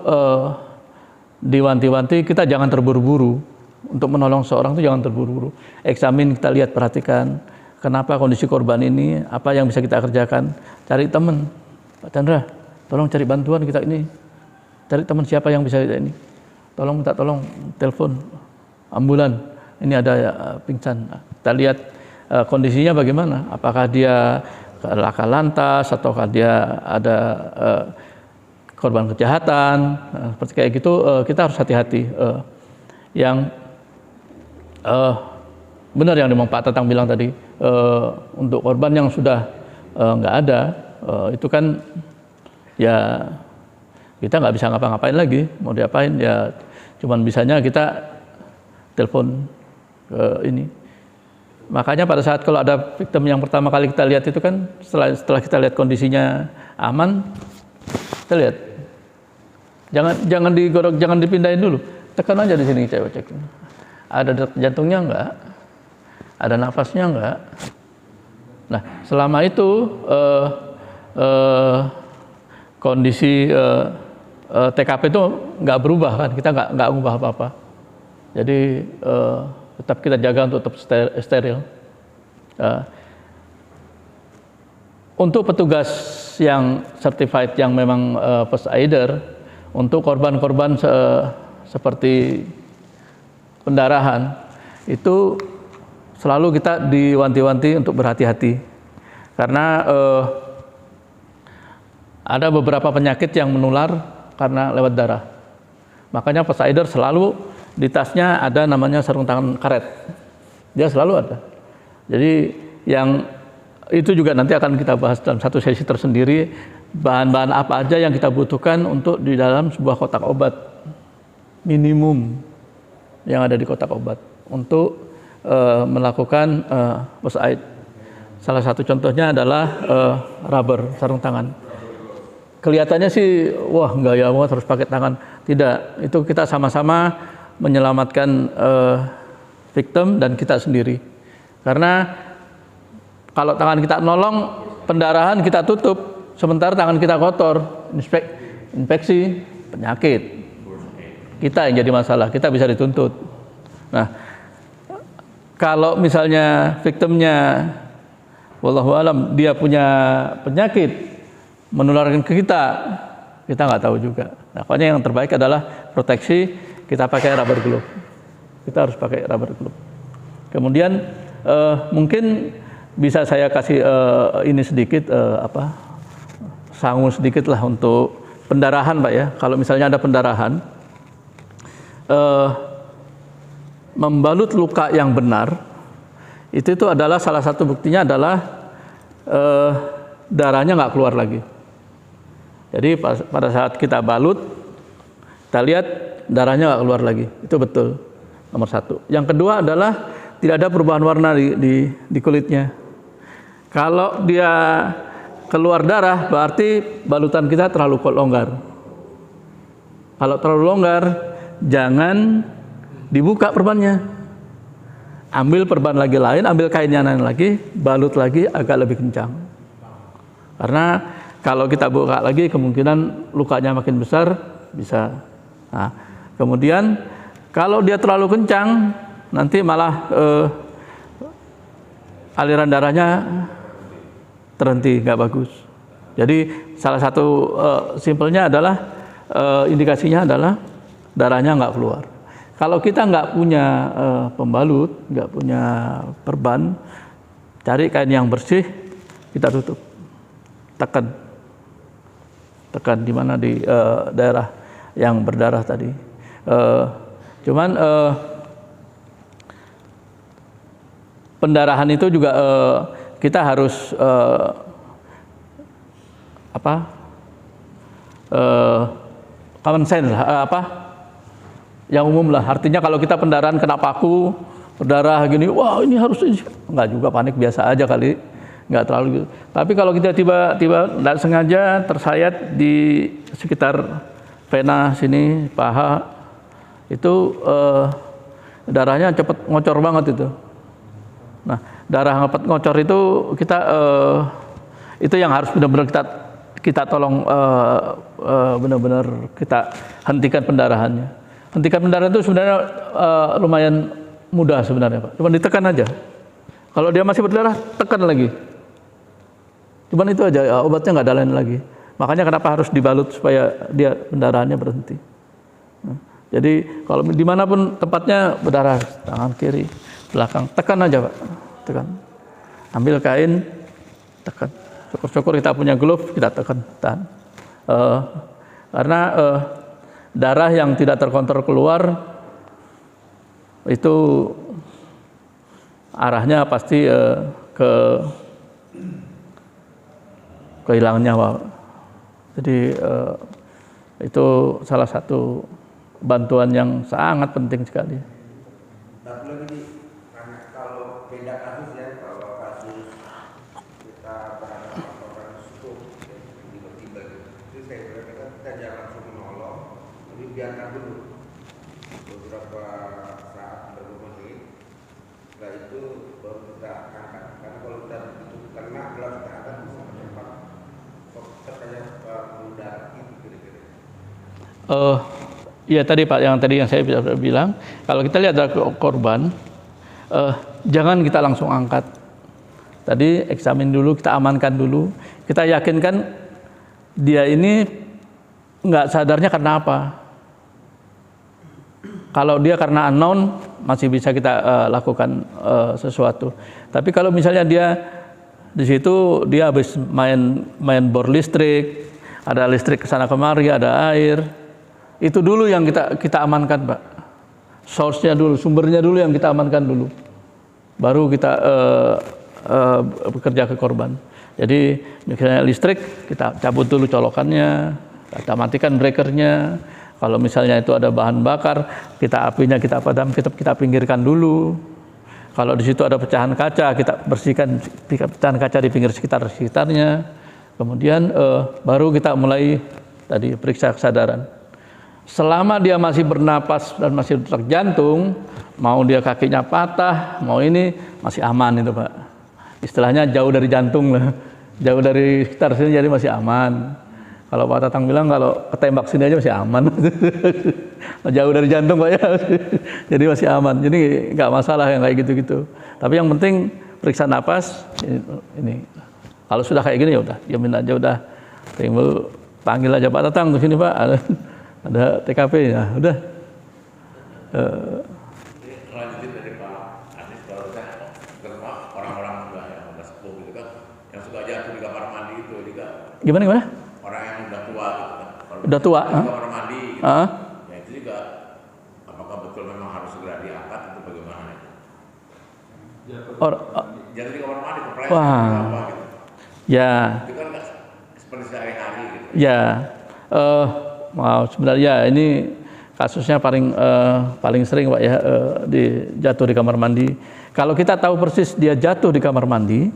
diwanti-wanti kita jangan terburu-buru. Untuk menolong seorang itu jangan terburu-buru. Eksamin, kita lihat, perhatikan kenapa kondisi korban ini, apa yang bisa kita kerjakan. Cari teman, Pak Chandra, tolong cari bantuan kita ini. Cari teman siapa yang bisa kita ini. Tolong telepon ambulan. Ini ada pingsan. Kita lihat kondisinya bagaimana. Apakah dia laka lantas ataukah dia ada korban kejahatan. Seperti kayak gitu kita harus hati-hati. Yang benar yang Pak Tatang bilang tadi, untuk korban yang sudah nggak ada, itu kan ya kita nggak bisa ngapa-ngapain lagi. Mau diapain ya, cuman bisanya kita telepon ke ini. Makanya pada saat kalau ada victim yang pertama kali kita lihat itu kan, setelah kita lihat kondisinya aman, kita lihat, jangan digorok, jangan dipindahin dulu, tekan aja di sini, saya cek. Ada detak jantungnya enggak? Ada nafasnya enggak? Nah, selama itu kondisi TKP itu nggak berubah kan, kita nggak ubah apa-apa. Jadi tetap kita jaga untuk tetap steril. Untuk petugas yang certified yang memang first aider, untuk korban-korban seperti pendarahan itu selalu kita diwanti-wanti untuk berhati-hati karena ada beberapa penyakit yang menular karena lewat darah. Makanya first aider selalu di tasnya ada namanya sarung tangan karet. Dia selalu ada. Jadi yang itu juga nanti akan kita bahas dalam satu sesi tersendiri, bahan-bahan apa aja yang kita butuhkan untuk di dalam sebuah kotak obat minimum yang ada di kotak obat untuk melakukan first aid. Salah satu contohnya adalah rubber, sarung tangan. Kelihatannya sih wah gaya banget harus pakai tangan. Tidak, itu kita sama-sama menyelamatkan victim dan kita sendiri. Karena kalau tangan kita nolong, pendarahan kita tutup, sementara tangan kita kotor, infeksi, penyakit. Kita yang jadi masalah, kita bisa dituntut. Nah, kalau misalnya victimnya, wallahu alam, dia punya penyakit, menularkan ke kita nggak tahu juga. Nah, pokoknya yang terbaik adalah proteksi, kita pakai rubber glove. Kita harus pakai rubber glove. Kemudian mungkin bisa saya kasih ini sedikit sangu sedikit lah untuk pendarahan, Pak ya. Kalau misalnya ada pendarahan, membalut luka yang benar itu adalah salah satu buktinya adalah darahnya nggak keluar lagi. Jadi pada saat kita balut, kita lihat darahnya nggak keluar lagi. Itu betul, nomor satu. Yang kedua adalah tidak ada perubahan warna di kulitnya. Kalau dia keluar darah, berarti balutan kita terlalu longgar. Kalau terlalu longgar, jangan dibuka perbannya. Ambil perban lagi lain, ambil kainnya lain lagi, balut lagi agak lebih kencang. Karena kalau kita buka lagi, kemungkinan lukanya makin besar, bisa. Nah, kemudian kalau dia terlalu kencang, nanti malah aliran darahnya terhenti, nggak bagus. Jadi salah satu simpelnya adalah indikasinya adalah darahnya nggak keluar. Kalau kita nggak punya pembalut, nggak punya perban, cari kain yang bersih, kita tutup, tekan di mana di daerah yang berdarah tadi. Cuman pendarahan itu juga kita harus common sense yang umum lah. Artinya kalau kita pendarahan kena paku, berdarah gini, wah ini harus, enggak juga, panik biasa aja kali, enggak terlalu gitu. Tapi kalau kita tiba-tiba tidak sengaja tersayat di sekitar vena sini, paha, itu darahnya cepat ngocor banget itu. Nah, darah cepat ngocor itu kita itu yang harus benar-benar kita tolong, benar-benar kita hentikan pendarahannya. Hentikan pendarahan itu sebenarnya lumayan mudah sebenarnya, Pak. Cuma ditekan aja. Kalau dia masih berdarah, tekan lagi. Cuman itu aja, obatnya nggak ada lain lagi. Makanya kenapa harus dibalut supaya dia pendarahannya berhenti. Nah, jadi kalau dimanapun tempatnya berdarah, tangan kiri, belakang, tekan aja, Pak. Tekan. Ambil kain, tekan. Syukur-syukur kita punya glove, kita tekan. Tahan. Karena darah yang tidak terkontrol keluar itu arahnya pasti ke kehilangan nyawa. Jadi itu salah satu bantuan yang sangat penting sekali. Tapi lagi karena kalau beda kasus ya, kalau kasus kita berangkat orang stroke tiba-tiba gitu, itu saya kira kita jangan langsung menolong, tapi biarkan dulu beberapa saat, beberapa menit, setelah itu baru kita angkat. Karena kalau kita begitu kena, kalau kita angkat bisa cepat terkaya mendarat itu kira-kira. Iya tadi Pak, yang saya bilang, kalau kita lihat ada korban, jangan kita langsung angkat. Tadi eksamin dulu, kita amankan dulu, kita yakinkan dia ini nggak sadarnya karena apa. Kalau dia karena unknown, masih bisa kita lakukan sesuatu. Tapi kalau misalnya dia di situ dia habis main bor listrik, ada listrik kesana kemari, ada air. Itu dulu yang kita amankan, Pak. Source-nya dulu, sumbernya dulu yang kita amankan dulu. Baru kita bekerja ke korban. Jadi misalnya listrik, kita cabut dulu colokannya, kita matikan breakernya. Kalau misalnya itu ada bahan bakar, apinya kita padam, kita pinggirkan dulu. Kalau di situ ada pecahan kaca, kita bersihkan pecahan kaca di pinggir sekitarnya. Kemudian baru kita mulai tadi periksa kesadaran. Selama dia masih bernapas dan masih detak jantung, mau dia kakinya patah, mau ini masih aman itu Pak. Istilahnya jauh dari jantung lah, jauh dari sekitar sini jadi masih aman. Kalau Pak Tatang bilang kalau ketembak sini aja masih aman, jauh dari jantung Pak ya, jadi masih aman. Jadi nggak masalah yang kayak gitu-gitu. Tapi yang penting periksa napas ini. Kalau sudah kayak gini ya udah, diamin aja udah. Timbul panggil aja Pak Tatang ke sini Pak. Ada TKP ya, udah. Lanjutin dari Pak Anies, kalau kita orang-orang udah yang udah sepuh gitu kan, yang suka jatuh di kamar mandi itu juga. Gimana? Orang yang udah tua gitu kan. Kalau Udah tua? di kamar mandi, gitu, ya itu juga. Apakah betul memang harus segera diangkat atau bagaimana? Jatuh di kamar mandi, kepleset wah. apa gitu. Ya. Itu kan seperti sehari-hari gitu. Ya, sebenarnya ini kasusnya paling sering Pak ya, jatuh di kamar mandi. Kalau kita tahu persis dia jatuh di kamar mandi,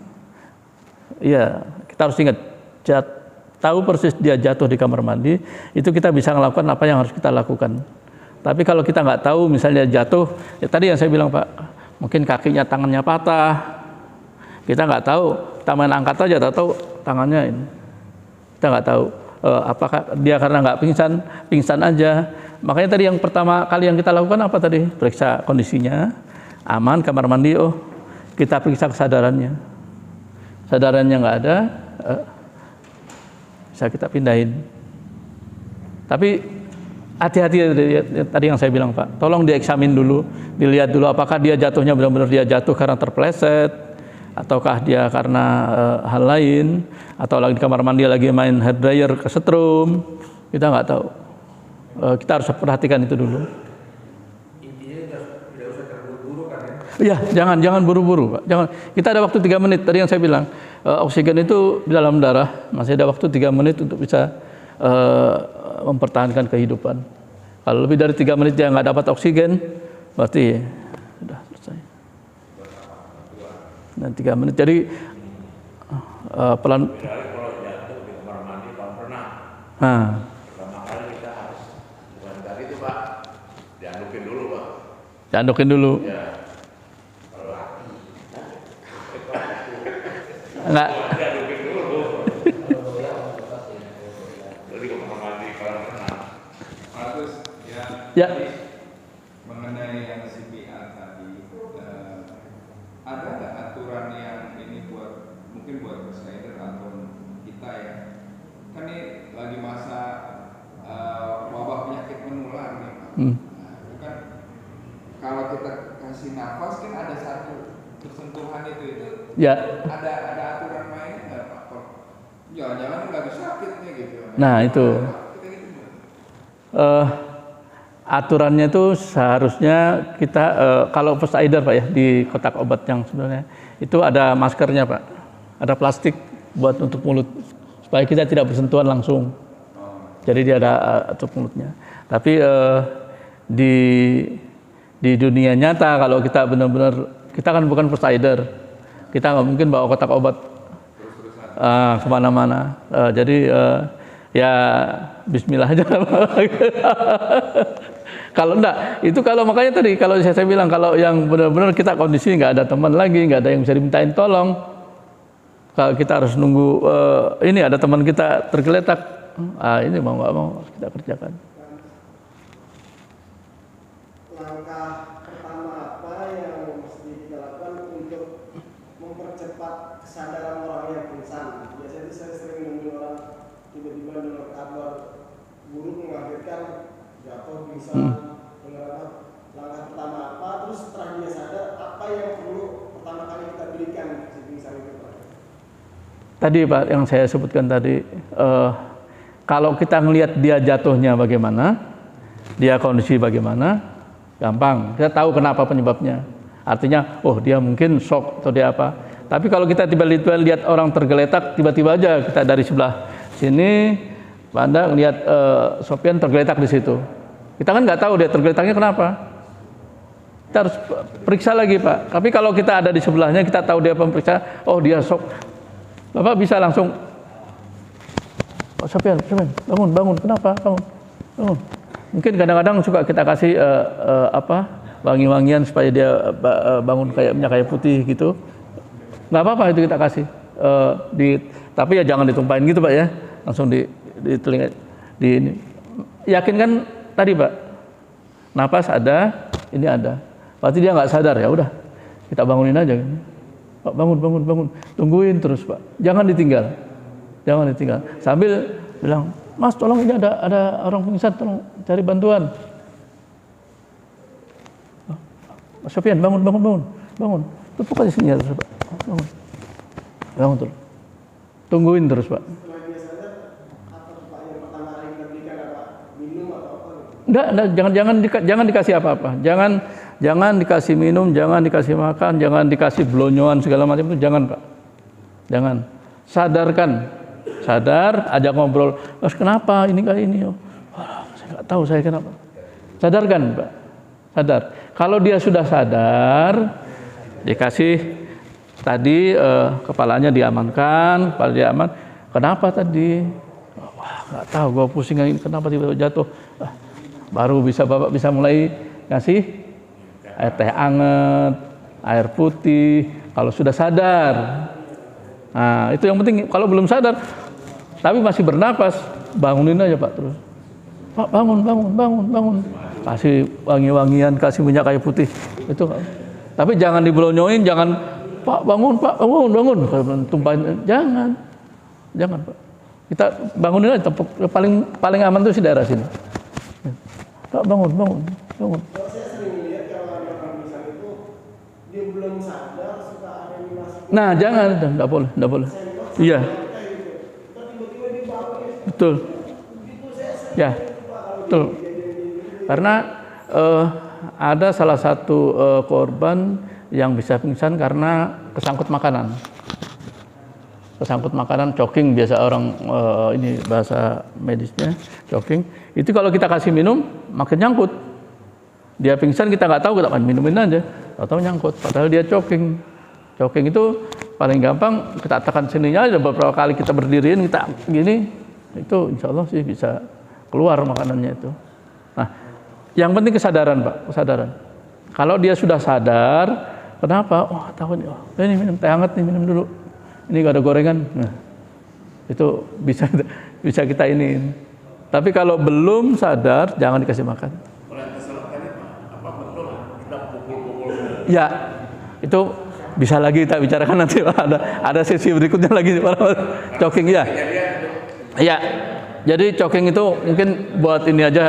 ya kita harus ingat, tahu persis dia jatuh di kamar mandi, itu kita bisa melakukan apa yang harus kita lakukan. Tapi kalau kita nggak tahu, misalnya jatuh, ya tadi yang saya bilang Pak, mungkin kakinya, tangannya patah, kita nggak tahu, kita main angkat aja, tahu tangannya ini, kita nggak tahu apakah dia karena nggak pingsan aja. Makanya tadi yang pertama kali yang kita lakukan apa tadi? Periksa kondisinya, aman, kamar mandi, kita periksa kesadarannya. Kesadarannya nggak ada, bisa kita pindahin. Tapi hati-hati tadi yang saya bilang Pak, tolong dieksamin dulu, dilihat dulu apakah dia jatuhnya benar-benar dia jatuh karena terpeleset, ataukah dia karena hal lain, atau lagi di kamar mandi lagi main hair dryer kesetrum, kita nggak tahu. Kita harus perhatikan itu dulu. Intinya tidak usah terburu-buru kan ya? Iya, jangan buru-buru Pak. Jangan. Kita ada waktu 3 menit tadi yang saya bilang. Oksigen itu di dalam darah masih ada waktu 3 menit untuk bisa mempertahankan kehidupan. Kalau lebih dari 3 menit dia nggak dapat oksigen, berarti sudah selesai. Dan 3 menit. Jadi pelan. Kalau jatuh di kamar mandi pernah. Nah, Pertama kali kita harus bukan tadi itu Pak, diandukin dulu Pak. diandokin dulu. Ya. Enggak. Diandukin dulu. Jadi ke kamar mandi kalau renang. Bagus ya. Ya. Mengenai yang CPR tadi, ada nggak aturan yang ini mungkin buat first aider atau kita ya? Kan ini lagi masa wabah penyakit menular nih Pak. Nah, itu kan kalau kita kasih nafas kan ada satu bersentuhan itu Ya. ada aturan mainnya nggak Pak? Jangan-jangan nggak bisa sakit nih gitu. Nah, itu. Kita gitu nggak? Aturannya itu seharusnya kita kalau first aider Pak ya, di kotak obat yang sebenarnya itu ada maskernya Pak, ada plastik buat untuk mulut supaya kita tidak bersentuhan langsung. Jadi dia ada untuk mulutnya. Tapi di dunia nyata kalau kita benar-benar, kita kan bukan first aider, kita nggak mungkin bawa kotak obat kemana-mana. Jadi ya Bismillah aja. Kalau enggak, itu kalau makanya tadi kalau saya bilang kalau yang benar-benar kita kondisi nggak ada teman lagi, nggak ada yang bisa dimintain tolong, kalau kita harus nunggu ini ada teman kita tergeletak, ini mau nggak mau harus kita kerjakan. Langkah pertama apa yang mesti kita lakukan untuk mempercepat kesadaran orang yang pingsan? Biasanya saya sering nunggu orang tiba-tiba dengar kabar buruk mengakhirkan jatuh pingsan. Langkah pertama apa? Terus setelah dia sadar, apa yang perlu pertama kali kita berikan si pingsan itu Pak? Tadi Pak yang saya sebutkan tadi, kalau kita ngelihat dia jatuhnya bagaimana, dia kondisi bagaimana, gampang. Kita tahu kenapa penyebabnya. Artinya, oh dia mungkin shock atau dia apa. Tapi kalau kita tiba-tiba lihat orang tergeletak, tiba-tiba aja kita dari sebelah sini, Anda ngelihat Sofyan tergeletak di situ. Kita kan nggak tahu dia tergeletaknya kenapa. Kita harus periksa lagi Pak. Tapi kalau kita ada di sebelahnya, kita tahu dia pemeriksa, oh dia shock. Bapak bisa langsung, oh, Sofyan, bangun, kenapa? Bangun. Mungkin kadang-kadang suka kita kasih wangi-wangian supaya dia bangun kayak minyak kayu putih gitu. Nggak apa-apa itu kita kasih. Tapi ya jangan ditumpahin gitu Pak ya. Langsung di telinga, di ini. Yakin kan tadi Pak, napas ada, ini ada. Berarti dia nggak sadar, ya udah kita bangunin aja. Pak bangun, tungguin terus Pak. Jangan ditinggal. Sambil bilang, Mas tolong ini ada orang pingsan, tolong cari bantuan. Mas Sofyan bangun. Tepuk aja sini terus Pak. Bangun terus. Tungguin terus Pak. Setelah dia sadar, apa Pak yang pertama kali kita berikan apa? Minum atau apa? Enggak, jangan dikasih apa-apa. Jangan dikasih minum, jangan dikasih makan, jangan dikasih blonyoan segala macam itu, jangan Pak. Jangan. Sadarkan sadar, ajak ngobrol. Mas kenapa ini kali ini? Saya nggak tahu saya kenapa. Sadarkan, Pak. Sadar. Kalau dia sudah sadar, dikasih tadi kepalanya diamankan, kepala dia aman. Kenapa tadi? Wah, nggak tahu, gue pusing ini kenapa tiba-tiba jatuh. Baru Bapak bisa mulai ngasih air teh anget, air putih. Kalau sudah sadar, nah itu yang penting. Kalau belum sadar, tapi masih bernapas, bangunin aja Pak terus. Pak bangun. Kasih wangi-wangian, kasih minyak kayu putih. Itu. Tapi jangan dibelonyoin, jangan Pak bangun, tumpahin. Jangan Pak. Kita bangunin aja. Paling aman itu di daerah sini. Pak bangun. Kalau saya sering lihat kalau ada orang misal itu dia belum sadar suka ada yang dimasukin. Nah jangan, enggak boleh. Iya. Tiba-tiba dia bangun ya. Betul. Begitu saya sering Ya, betul. Karena ada salah satu korban yang bisa pingsan karena kesangkut makanan. Kesangkut makanan, choking biasa orang ini bahasa medisnya, choking. Itu kalau kita kasih minum makin nyangkut. Dia pingsan kita nggak tahu, kita minumin aja, tahu nyangkut. Padahal dia choking. Choking itu paling gampang kita tekan sininya aja, beberapa kali kita berdiriin, kita gini, itu insya Allah sih bisa keluar makanannya itu. Nah, yang penting kesadaran Pak, kesadaran. Kalau dia sudah sadar, kenapa? Oh tahu nih, ini minum teh hangat nih, minum dulu. Ini gak ada gorengan. Nah, itu bisa kita iniin. Tapi kalau belum sadar, jangan dikasih makan. Ya, itu bisa lagi kita bicarakan nanti. Ada sesi berikutnya lagi. Choking ya. Ya. Jadi choking itu mungkin buat ini aja,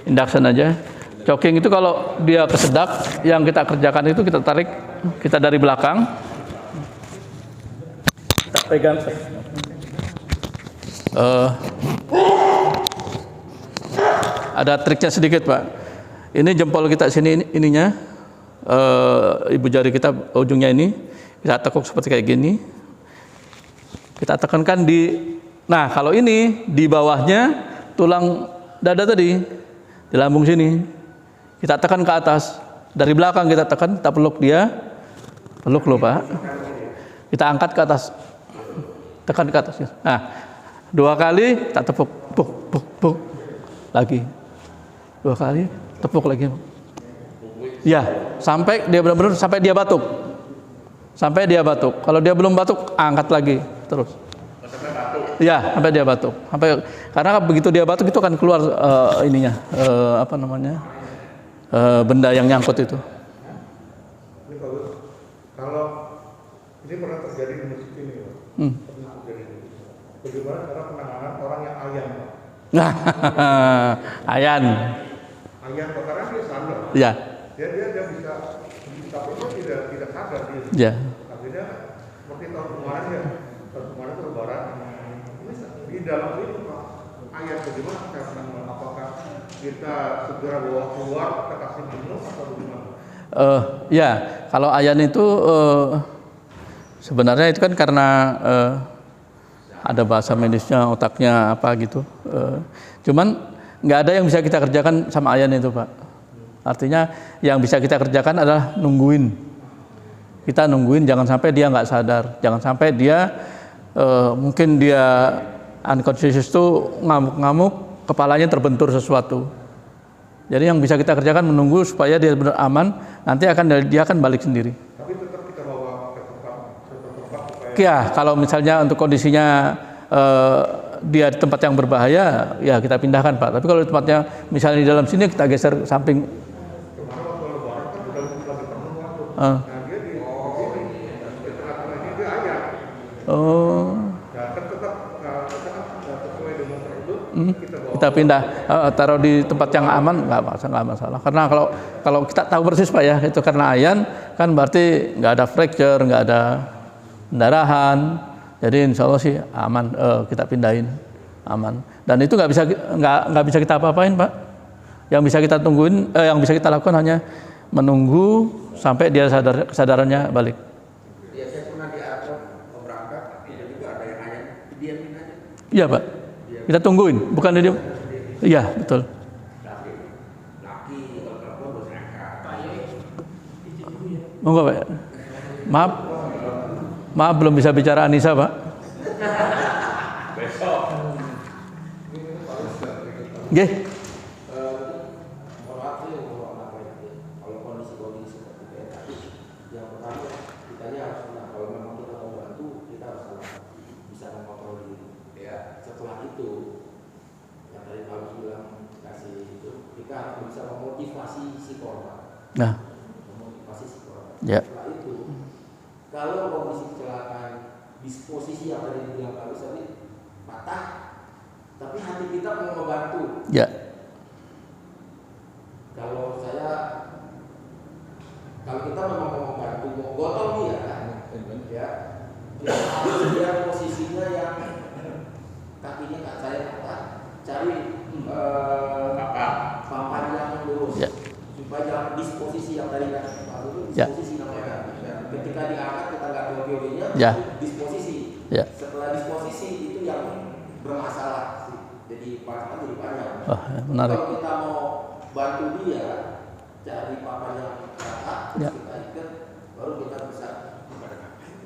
induction aja. Choking itu kalau dia kesedak, yang kita kerjakan itu kita tarik, kita dari belakang, kita pegang. Ada triknya sedikit Pak. Ini jempol kita sini ininya, ibu jari kita ujungnya ini, kita tekuk seperti kayak gini. Kita tekankan di. Nah, kalau ini di bawahnya tulang dada tadi, di lambung sini, kita tekan ke atas. Dari belakang kita tekan, kita peluk dia, peluk loh Pak. Kita angkat ke atas, tekan ke atas. Nah, 2 kali kita tepuk, puk, lagi, 2 kali, tepuk lagi. Ya, sampai dia benar-benar sampai dia batuk. Sampai dia batuk. Kalau dia belum batuk, angkat lagi terus. Ya, sampai dia batuk. Karena begitu dia batuk itu akan keluar ininya, benda yang nyangkut itu. Ini bagus. Kalau ini pernah terjadi di masjid ini, Pak. Bagaimana cara penanganan orang yang ayan, Pak? Ayan. Ayan, Pak, karena dia sadar. Ya. Dia bisa, tapi dia tidak sadar dia. Ya. Akhirnya seperti tahun kemarin ya, itu lebaran. Di dalam ini Pak, ayat bagaimana cara penanganan? Apakah kita segera bawa keluar, kita kasih minum atau bagaimana? Ya, kalau ayan itu sebenarnya itu kan karena ada bahasa medisnya, otaknya apa gitu. Cuman nggak ada yang bisa kita kerjakan sama ayan itu Pak. Artinya yang bisa kita kerjakan adalah nungguin. Kita nungguin, jangan sampai dia nggak sadar, jangan sampai dia mungkin dia unconscious itu ngamuk-ngamuk, kepalanya terbentur sesuatu. Jadi yang bisa kita kerjakan menunggu supaya dia benar aman, nanti dia akan balik sendiri. Tapi tetap kita bawa ke tempat supaya. Ya, kalau misalnya untuk kondisinya dia di tempat yang berbahaya, ya kita pindahkan Pak. Tapi kalau di tempatnya misalnya di dalam sini kita geser samping. Kemarin waktu lebaran kan udah lagi penuh waktu. Nah dia di tengah-tengah ini dia ayan. Oh. Ya kan tetap sesuai dengan itu kita bawa. Kita pindah, taruh di tempat yang aman, nggak masalah. Karena kalau kita tahu persis Pak ya, itu karena ayan, kan berarti nggak ada fracture, nggak ada pendarahan. Jadi insya Allah sih aman, kita pindahin, aman. Dan itu nggak bisa kita apa-apain Pak. Yang bisa kita tungguin, yang bisa kita lakukan hanya menunggu sampai dia kesadarannya balik. Ya saya pernah diatur mau berangkat, tidak juga ada yang ayan. diamin aja. Iya Pak, kita tungguin, bukan dia. Iya betul. Laki kalau perempuan bos nekat. Monggo Pak. Maaf belum bisa bicara Anissa Pak. Besok. Nggih. Kalau kondisi seperti kayak tadi, yang pertama kitanya harus kenal. Kalau memang kita mau bantu, kita harus bisa mengontrol diri. Ya. Setelah itu, yang tadi Pak bilang kasih itu, kita harus bisa memotivasi si korban. Nah. Memotivasi si korban. Ya. Setelah itu, kalau kondisi kecelakaan disposisi yang tadi dibilang Pak tadi patah, tapi hati kita mau membantu. Ya. Kalau kita memang mau membantu, mau gotong dia, ya, kita harus lihat posisinya yang kakinya saya patah, cari papan yang lurus, Ya. supaya jangan disposisi yang tadi kan, Ya. disposisi namanya. Ketika diangkat kita nggak tahu teorinya, Ya. disposisi. Ya. Setelah disposisi itu yang bermasalah, jadi papan jadi panjang. Wah, menarik. Kalau kita mau bantu dia cari papan yang rata, Ya. kita ikat, baru kita bisa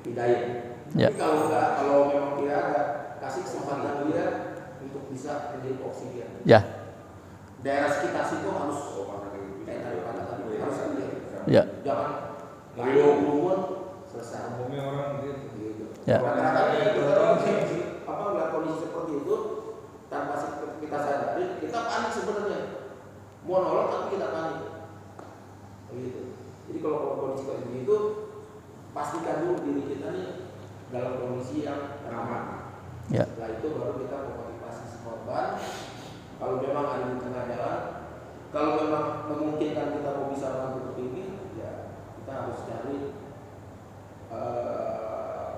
pindahin. Ya. Tapi kalau enggak, kalau memang tidak ada, kasih kesempatan dia untuk bisa menjadi oksigen. Ya. Daerah sekitar situ harus kayak tadi harus clear. Ya. Jangan ngayuh selesai. Umumnya orang gitu. Ya. Rata-rata kita melihat kondisi seperti itu tanpa kita sadari, kita panik sebenarnya. Mau nolong tapi kita panik. Begitu. Jadi kalau kondisi kayak begitu, pastikan dulu diri kita nih dalam kondisi yang aman. Ya. Setelah itu baru kita memotivasi si korban. Kalau memang ada di tengah jalan, kalau memang memungkinkan kita mau bisa bantu seperti ini, ya kita harus cari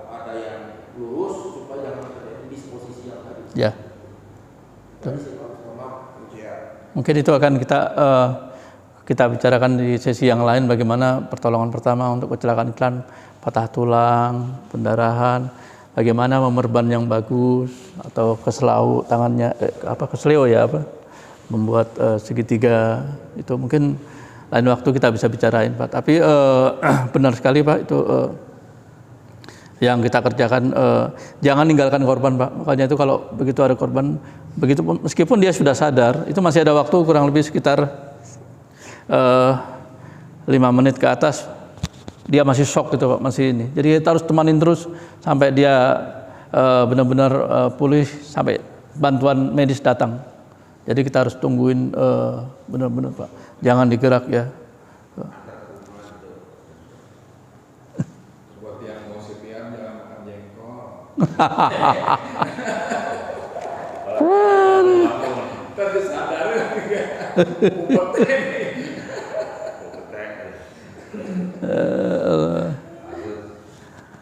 ada yang lurus supaya jangan terjadi disposisi yang tadi. Ya. Jadi sih Pak, maaf. Mungkin itu akan kita bicarakan di sesi yang lain, bagaimana pertolongan pertama untuk kecelakaan iklan, patah tulang, pendarahan, bagaimana memerban yang bagus atau keselau tangannya kesleo ya membuat segitiga, itu mungkin lain waktu kita bisa bicarain Pak. Tapi benar sekali Pak, itu yang kita kerjakan, jangan ninggalkan korban Pak. Makanya itu kalau begitu ada korban, begitu meskipun dia sudah sadar, itu masih ada waktu kurang lebih sekitar 5 menit ke atas, dia masih shock gitu Pak, masih ini. Jadi kita harus temanin terus sampai dia benar-benar pulih, sampai bantuan medis datang. Jadi kita harus tungguin benar-benar Pak, jangan digerak ya. Buat yang mau CPR jangan makan jengkol. Tadi sadar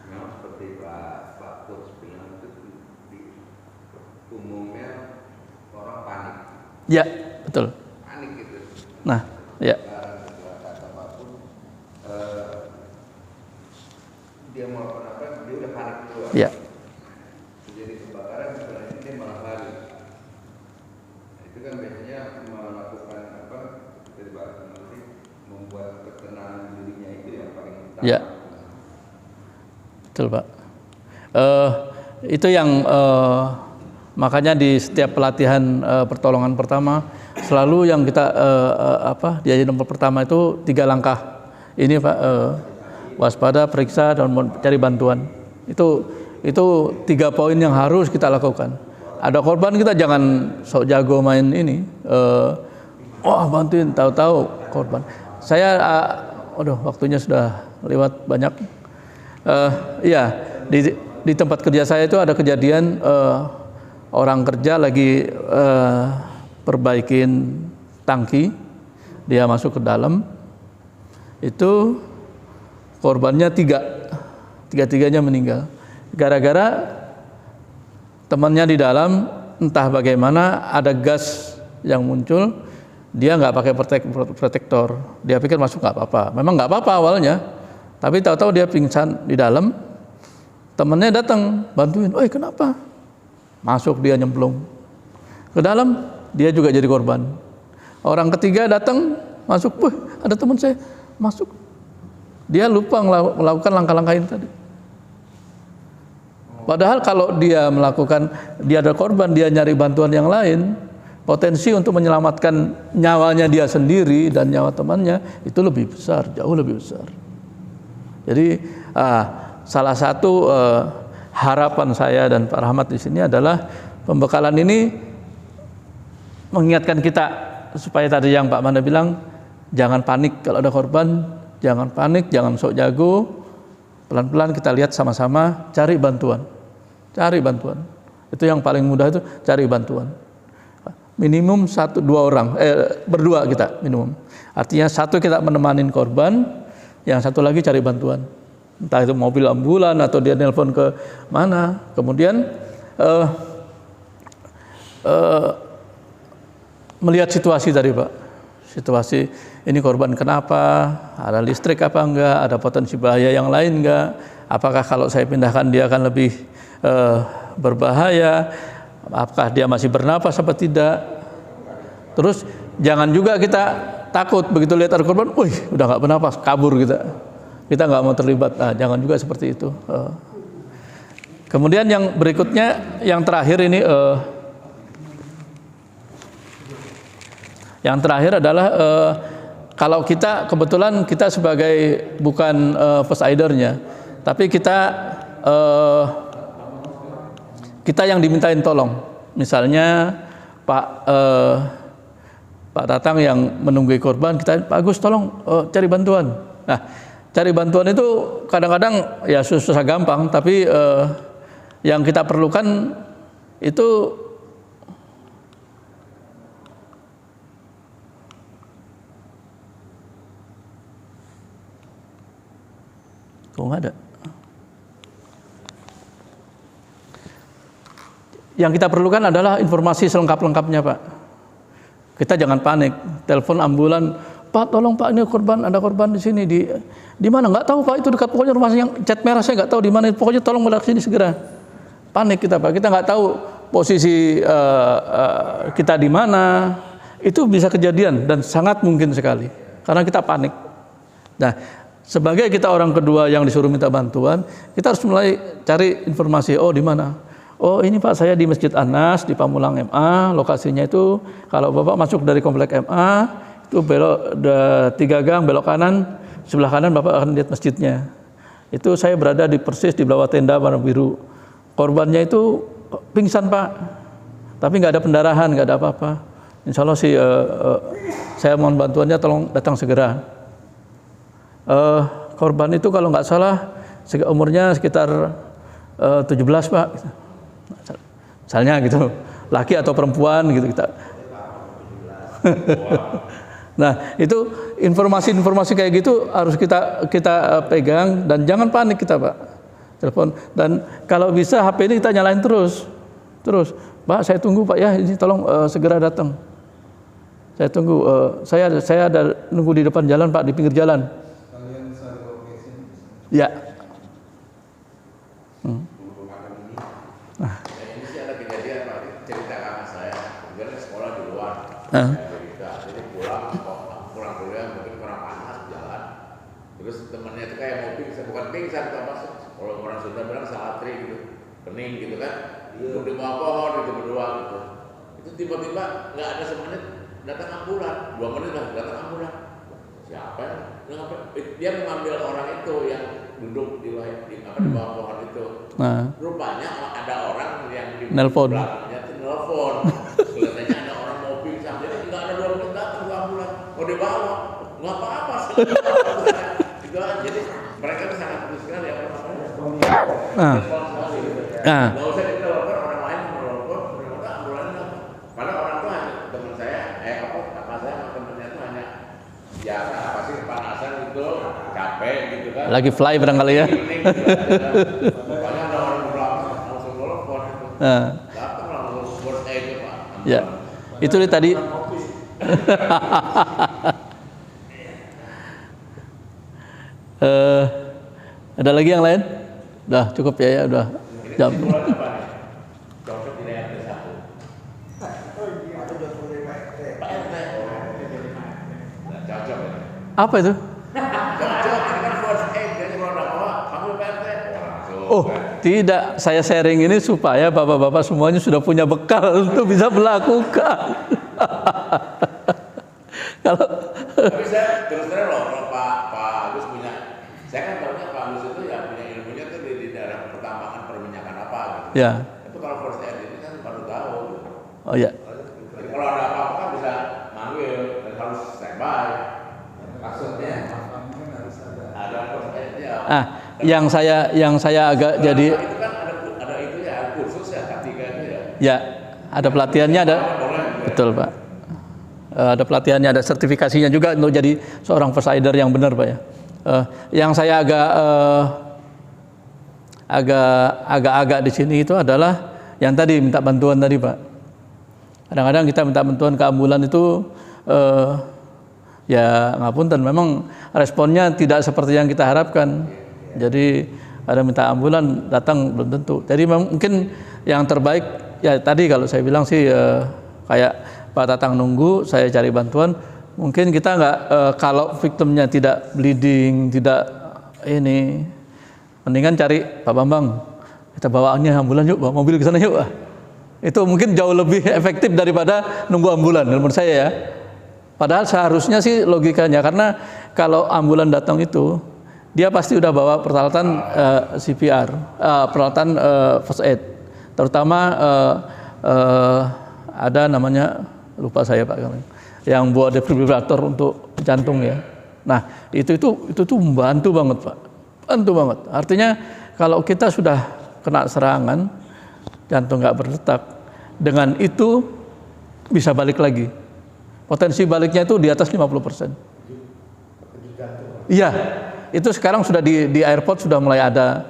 Memang seperti Pak Coach bilang itu umumnya orang panik. Ya, betul. Panik gitu. Nah, ya. Kata apapun, dia mau apa? Dia udah panik duluan. Ya. Jadi kebakaran setelah ini dia malah lari. Nah, itu kan biasanya melakukan apa? Seperti bahasa nanti membuat ketenangan dirinya itu yang paling utama. Ya. Betul Pak. Itu yang makanya di setiap pelatihan pertolongan pertama selalu yang kita diajarin nomor pertama itu 3 langkah. Ini Pak, waspada, periksa, dan cari bantuan. Itu 3 poin yang harus kita lakukan. Ada korban, kita jangan sok jago main ini. Bantuin, tahu-tahu korban. Saya, waktunya sudah lewat banyak. Di tempat kerja saya itu ada kejadian orang kerja lagi perbaikin tangki, dia masuk ke dalam, itu korbannya 3-tiganya meninggal. Gara-gara temannya di dalam entah bagaimana ada gas yang muncul, dia nggak pakai protektor, dia pikir masuk nggak apa-apa. Memang nggak apa-apa awalnya, tapi tahu-tahu dia pingsan di dalam. Temennya datang bantuin, kenapa? Masuk dia nyemplung ke dalam, dia juga jadi korban. Orang ketiga datang, masuk, ada teman saya masuk. Dia lupa melakukan langkah-langkah ini tadi. Padahal kalau dia melakukan, dia ada korban, dia nyari bantuan yang lain, potensi untuk menyelamatkan nyawanya dia sendiri dan nyawa temannya itu lebih besar, jauh lebih besar. Jadi salah satu harapan saya dan Pak Rahmat di sini adalah pembekalan ini mengingatkan kita supaya tadi yang Pak Manda bilang, jangan panik kalau ada korban, jangan panik, jangan sok jago, pelan-pelan kita lihat sama-sama, cari bantuan. Itu yang paling mudah, itu cari bantuan. Minimum 1-2 orang, berdua kita minimum. Artinya satu kita menemani korban, yang satu lagi cari bantuan. Entah itu mobil ambulan atau dia nelpon ke mana. Kemudian melihat situasi tadi Pak, situasi ini korban kenapa, ada listrik apa enggak, ada potensi bahaya yang lain enggak, apakah kalau saya pindahkan dia akan lebih berbahaya, apakah dia masih bernapas apa tidak. Terus jangan juga kita takut begitu lihat ada korban, udah nggak bernapas, kabur kita nggak mau terlibat. Nah, jangan juga seperti itu. Kemudian yang berikutnya, yang terakhir ini, yang terakhir adalah kalau kita kebetulan kita sebagai bukan first aider-nya, tapi kita yang dimintain tolong. Misalnya Pak Tatang yang menunggu korban, kita Pak Agus tolong cari bantuan. Nah, cari bantuan itu kadang-kadang ya susah gampang, tapi yang kita perlukan itu kok nggak ada. Yang kita perlukan adalah informasi selengkap-lengkapnya Pak. Kita jangan panik, telepon ambulan, Pak tolong Pak, ini korban, ada korban di sini, di mana nggak tahu Pak, itu dekat, pokoknya rumah yang cat merah saya nggak tahu di mana, pokoknya tolong mendadak sini segera. Panik kita Pak, kita nggak tahu posisi kita di mana, itu bisa kejadian dan sangat mungkin sekali karena kita panik. Nah, sebagai kita orang kedua yang disuruh minta bantuan, kita harus mulai cari informasi, di mana? Oh ini Pak, saya di Masjid Anas di Pamulang MA, lokasinya itu kalau Bapak masuk dari komplek MA itu belok 3 gang belok kanan, sebelah kanan Bapak akan lihat masjidnya. Itu saya berada persis di bawah tenda warna biru. Korbannya itu pingsan Pak, tapi nggak ada pendarahan, nggak ada apa-apa. Insya Allah sih saya mohon bantuannya, tolong datang segera. Korban itu kalau nggak salah umurnya sekitar 17 Pak. Misalnya gitu, laki atau perempuan gitu kita. Nah, itu informasi kayak gitu harus kita pegang dan jangan panik kita Pak. Telepon, dan kalau bisa HP ini kita nyalain terus. Pak saya tunggu Pak ya, ini tolong segera datang. Saya tunggu, saya ada nunggu di depan jalan Pak, di pinggir jalan. Kalian share location? Ya. Ini sih ada kejadian Pak, cerita kakak saya, kemudian sekolah di luar. Jadi pulang kuliah mungkin kurang panas jalan. Terus temannya itu kayak mau pingsan, bukan pingsan apa sih? Kalau orang Sunda bilang salatri gitu, pening gitu kan. Duduk di bawah pohon gitu berdua gitu. Itu tiba-tiba nggak ada semenit datang ambulan, 2 menit lah datang ambulan. Siapa ya? Dia mengambil orang itu yang duduk di bawah pohon itu. Nah. Rupanya ada orang yang di nelpon. belakangnya itu nelpon. Kelihatannya ada orang mau pingsan, jadi nggak ada 2 menit datang ke ambulan. Mau dibawa, nggak apa-apa sih. Itu aja. Jadi mereka sangat bagus sekali apa namanya. Nggak usah ditelepon, orang lain menelpon, ternyata ambulannya. Padahal orang tuh hanya teman saya, apa saya sama temennya tuh hanya ya apa sih kepanasan gitu, capek gitu kan. Lagi fly barangkali ya. Pokoknya ada orang belakang langsung telepon itu. Datang langsung first aid itu Pak. Ya, itu tadi. Ada lagi yang lain? Udah cukup ya, udah jam. Ini apa nih? tidak RT 1. Ada dokter dari Pak RT. Pak RT. Nah, cocok ya. Apa itu? Cocok, ini kan first aid, jadi kalau ada apa, panggil Pak RT. Langsung. Oh, tidak. Saya sharing ini supaya bapak-bapak semuanya sudah punya bekal untuk bisa melakukan. Kalau Tapi saya terus terang loh, kalau Pak Agus punya, saya kan tahunya Pak Agus itu ya punya ilmunya tuh di daerah pertambangan perminyakan apa gitu. ya, Tapi kalau first aid ini kan baru tahu. oh ya, Jadi kalau ada apa-apa kan bisa manggil dan harus standby. Maksudnya ada first aid ya. yang saya agak jadi Itu kan ada itu ya kursus ya K3 itu ya. ya ada pelatihannya ada, betul Pak. Ada pelatihannya, ada sertifikasinya juga untuk jadi seorang first aider yang benar Pak ya. Yang saya agak di sini itu adalah yang tadi minta bantuan tadi Pak. Kadang-kadang kita minta bantuan ke ambulan itu ya ngapunten, memang responnya tidak seperti yang kita harapkan. Jadi ada minta ambulan datang belum tentu. Jadi mungkin yang terbaik ya tadi kalau saya bilang sih kayak Pak Tatang nunggu, saya cari bantuan. Mungkin kita nggak kalau victimnya tidak bleeding, tidak ini, mendingan cari Pak Bambang. Kita bawaannya ambulan yuk, bawa mobil ke sana yuk. Itu mungkin jauh lebih efektif daripada nunggu ambulan menurut saya ya. Padahal seharusnya sih logikanya, karena kalau ambulan datang itu dia pasti udah bawa peralatan CPR, peralatan first aid, terutama ada namanya lupa saya Pak, yang buat defibrilator untuk jantung ya. Nah itu membantu banget Pak, bantu banget. Artinya kalau kita sudah kena serangan jantung nggak berdetak, dengan itu bisa balik lagi. Potensi baliknya itu di atas 50%. Iya, itu sekarang sudah di airport sudah mulai ada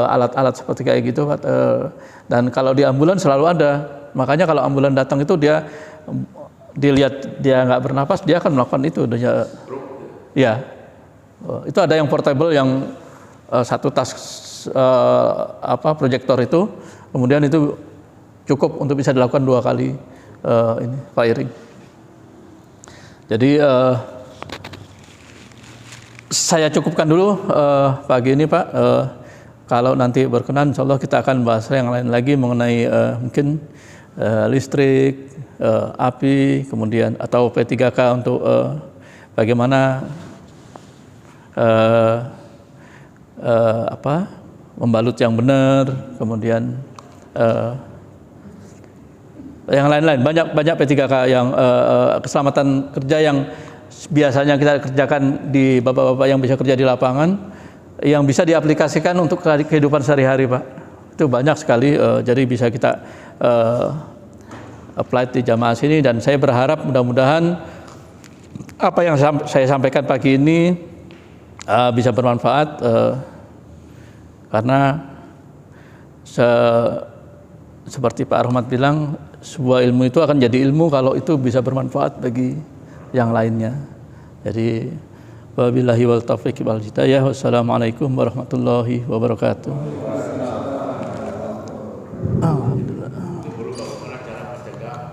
alat-alat seperti kayak gitu Pak. Dan kalau di ambulan selalu ada. Makanya kalau ambulan datang itu dia dilihat dia nggak bernapas, dia akan melakukan itu. Ya, itu ada yang portable yang satu tas proyektor itu, kemudian itu cukup untuk bisa dilakukan 2 kali ini firing. Jadi saya cukupkan dulu pagi ini Pak. Kalau nanti berkenan, insya Allah kita akan bahas yang lain lagi mengenai mungkin listrik, api, kemudian atau P3K untuk bagaimana membalut yang benar, kemudian yang lain-lain, banyak P3K yang keselamatan kerja yang biasanya kita kerjakan di bapak-bapak yang bisa kerja di lapangan, yang bisa diaplikasikan untuk kehidupan sehari-hari Pak. Itu banyak sekali, jadi bisa kita apply di jamaah sini, dan saya berharap mudah-mudahan apa yang saya sampaikan pagi ini bisa bermanfaat, karena seperti Pak Rahmat bilang, sebuah ilmu itu akan jadi ilmu kalau itu bisa bermanfaat bagi yang lainnya. Jadi wabillahi wal taufiq wal hidayah. Wassalamualaikum warahmatullahi wabarakatuh.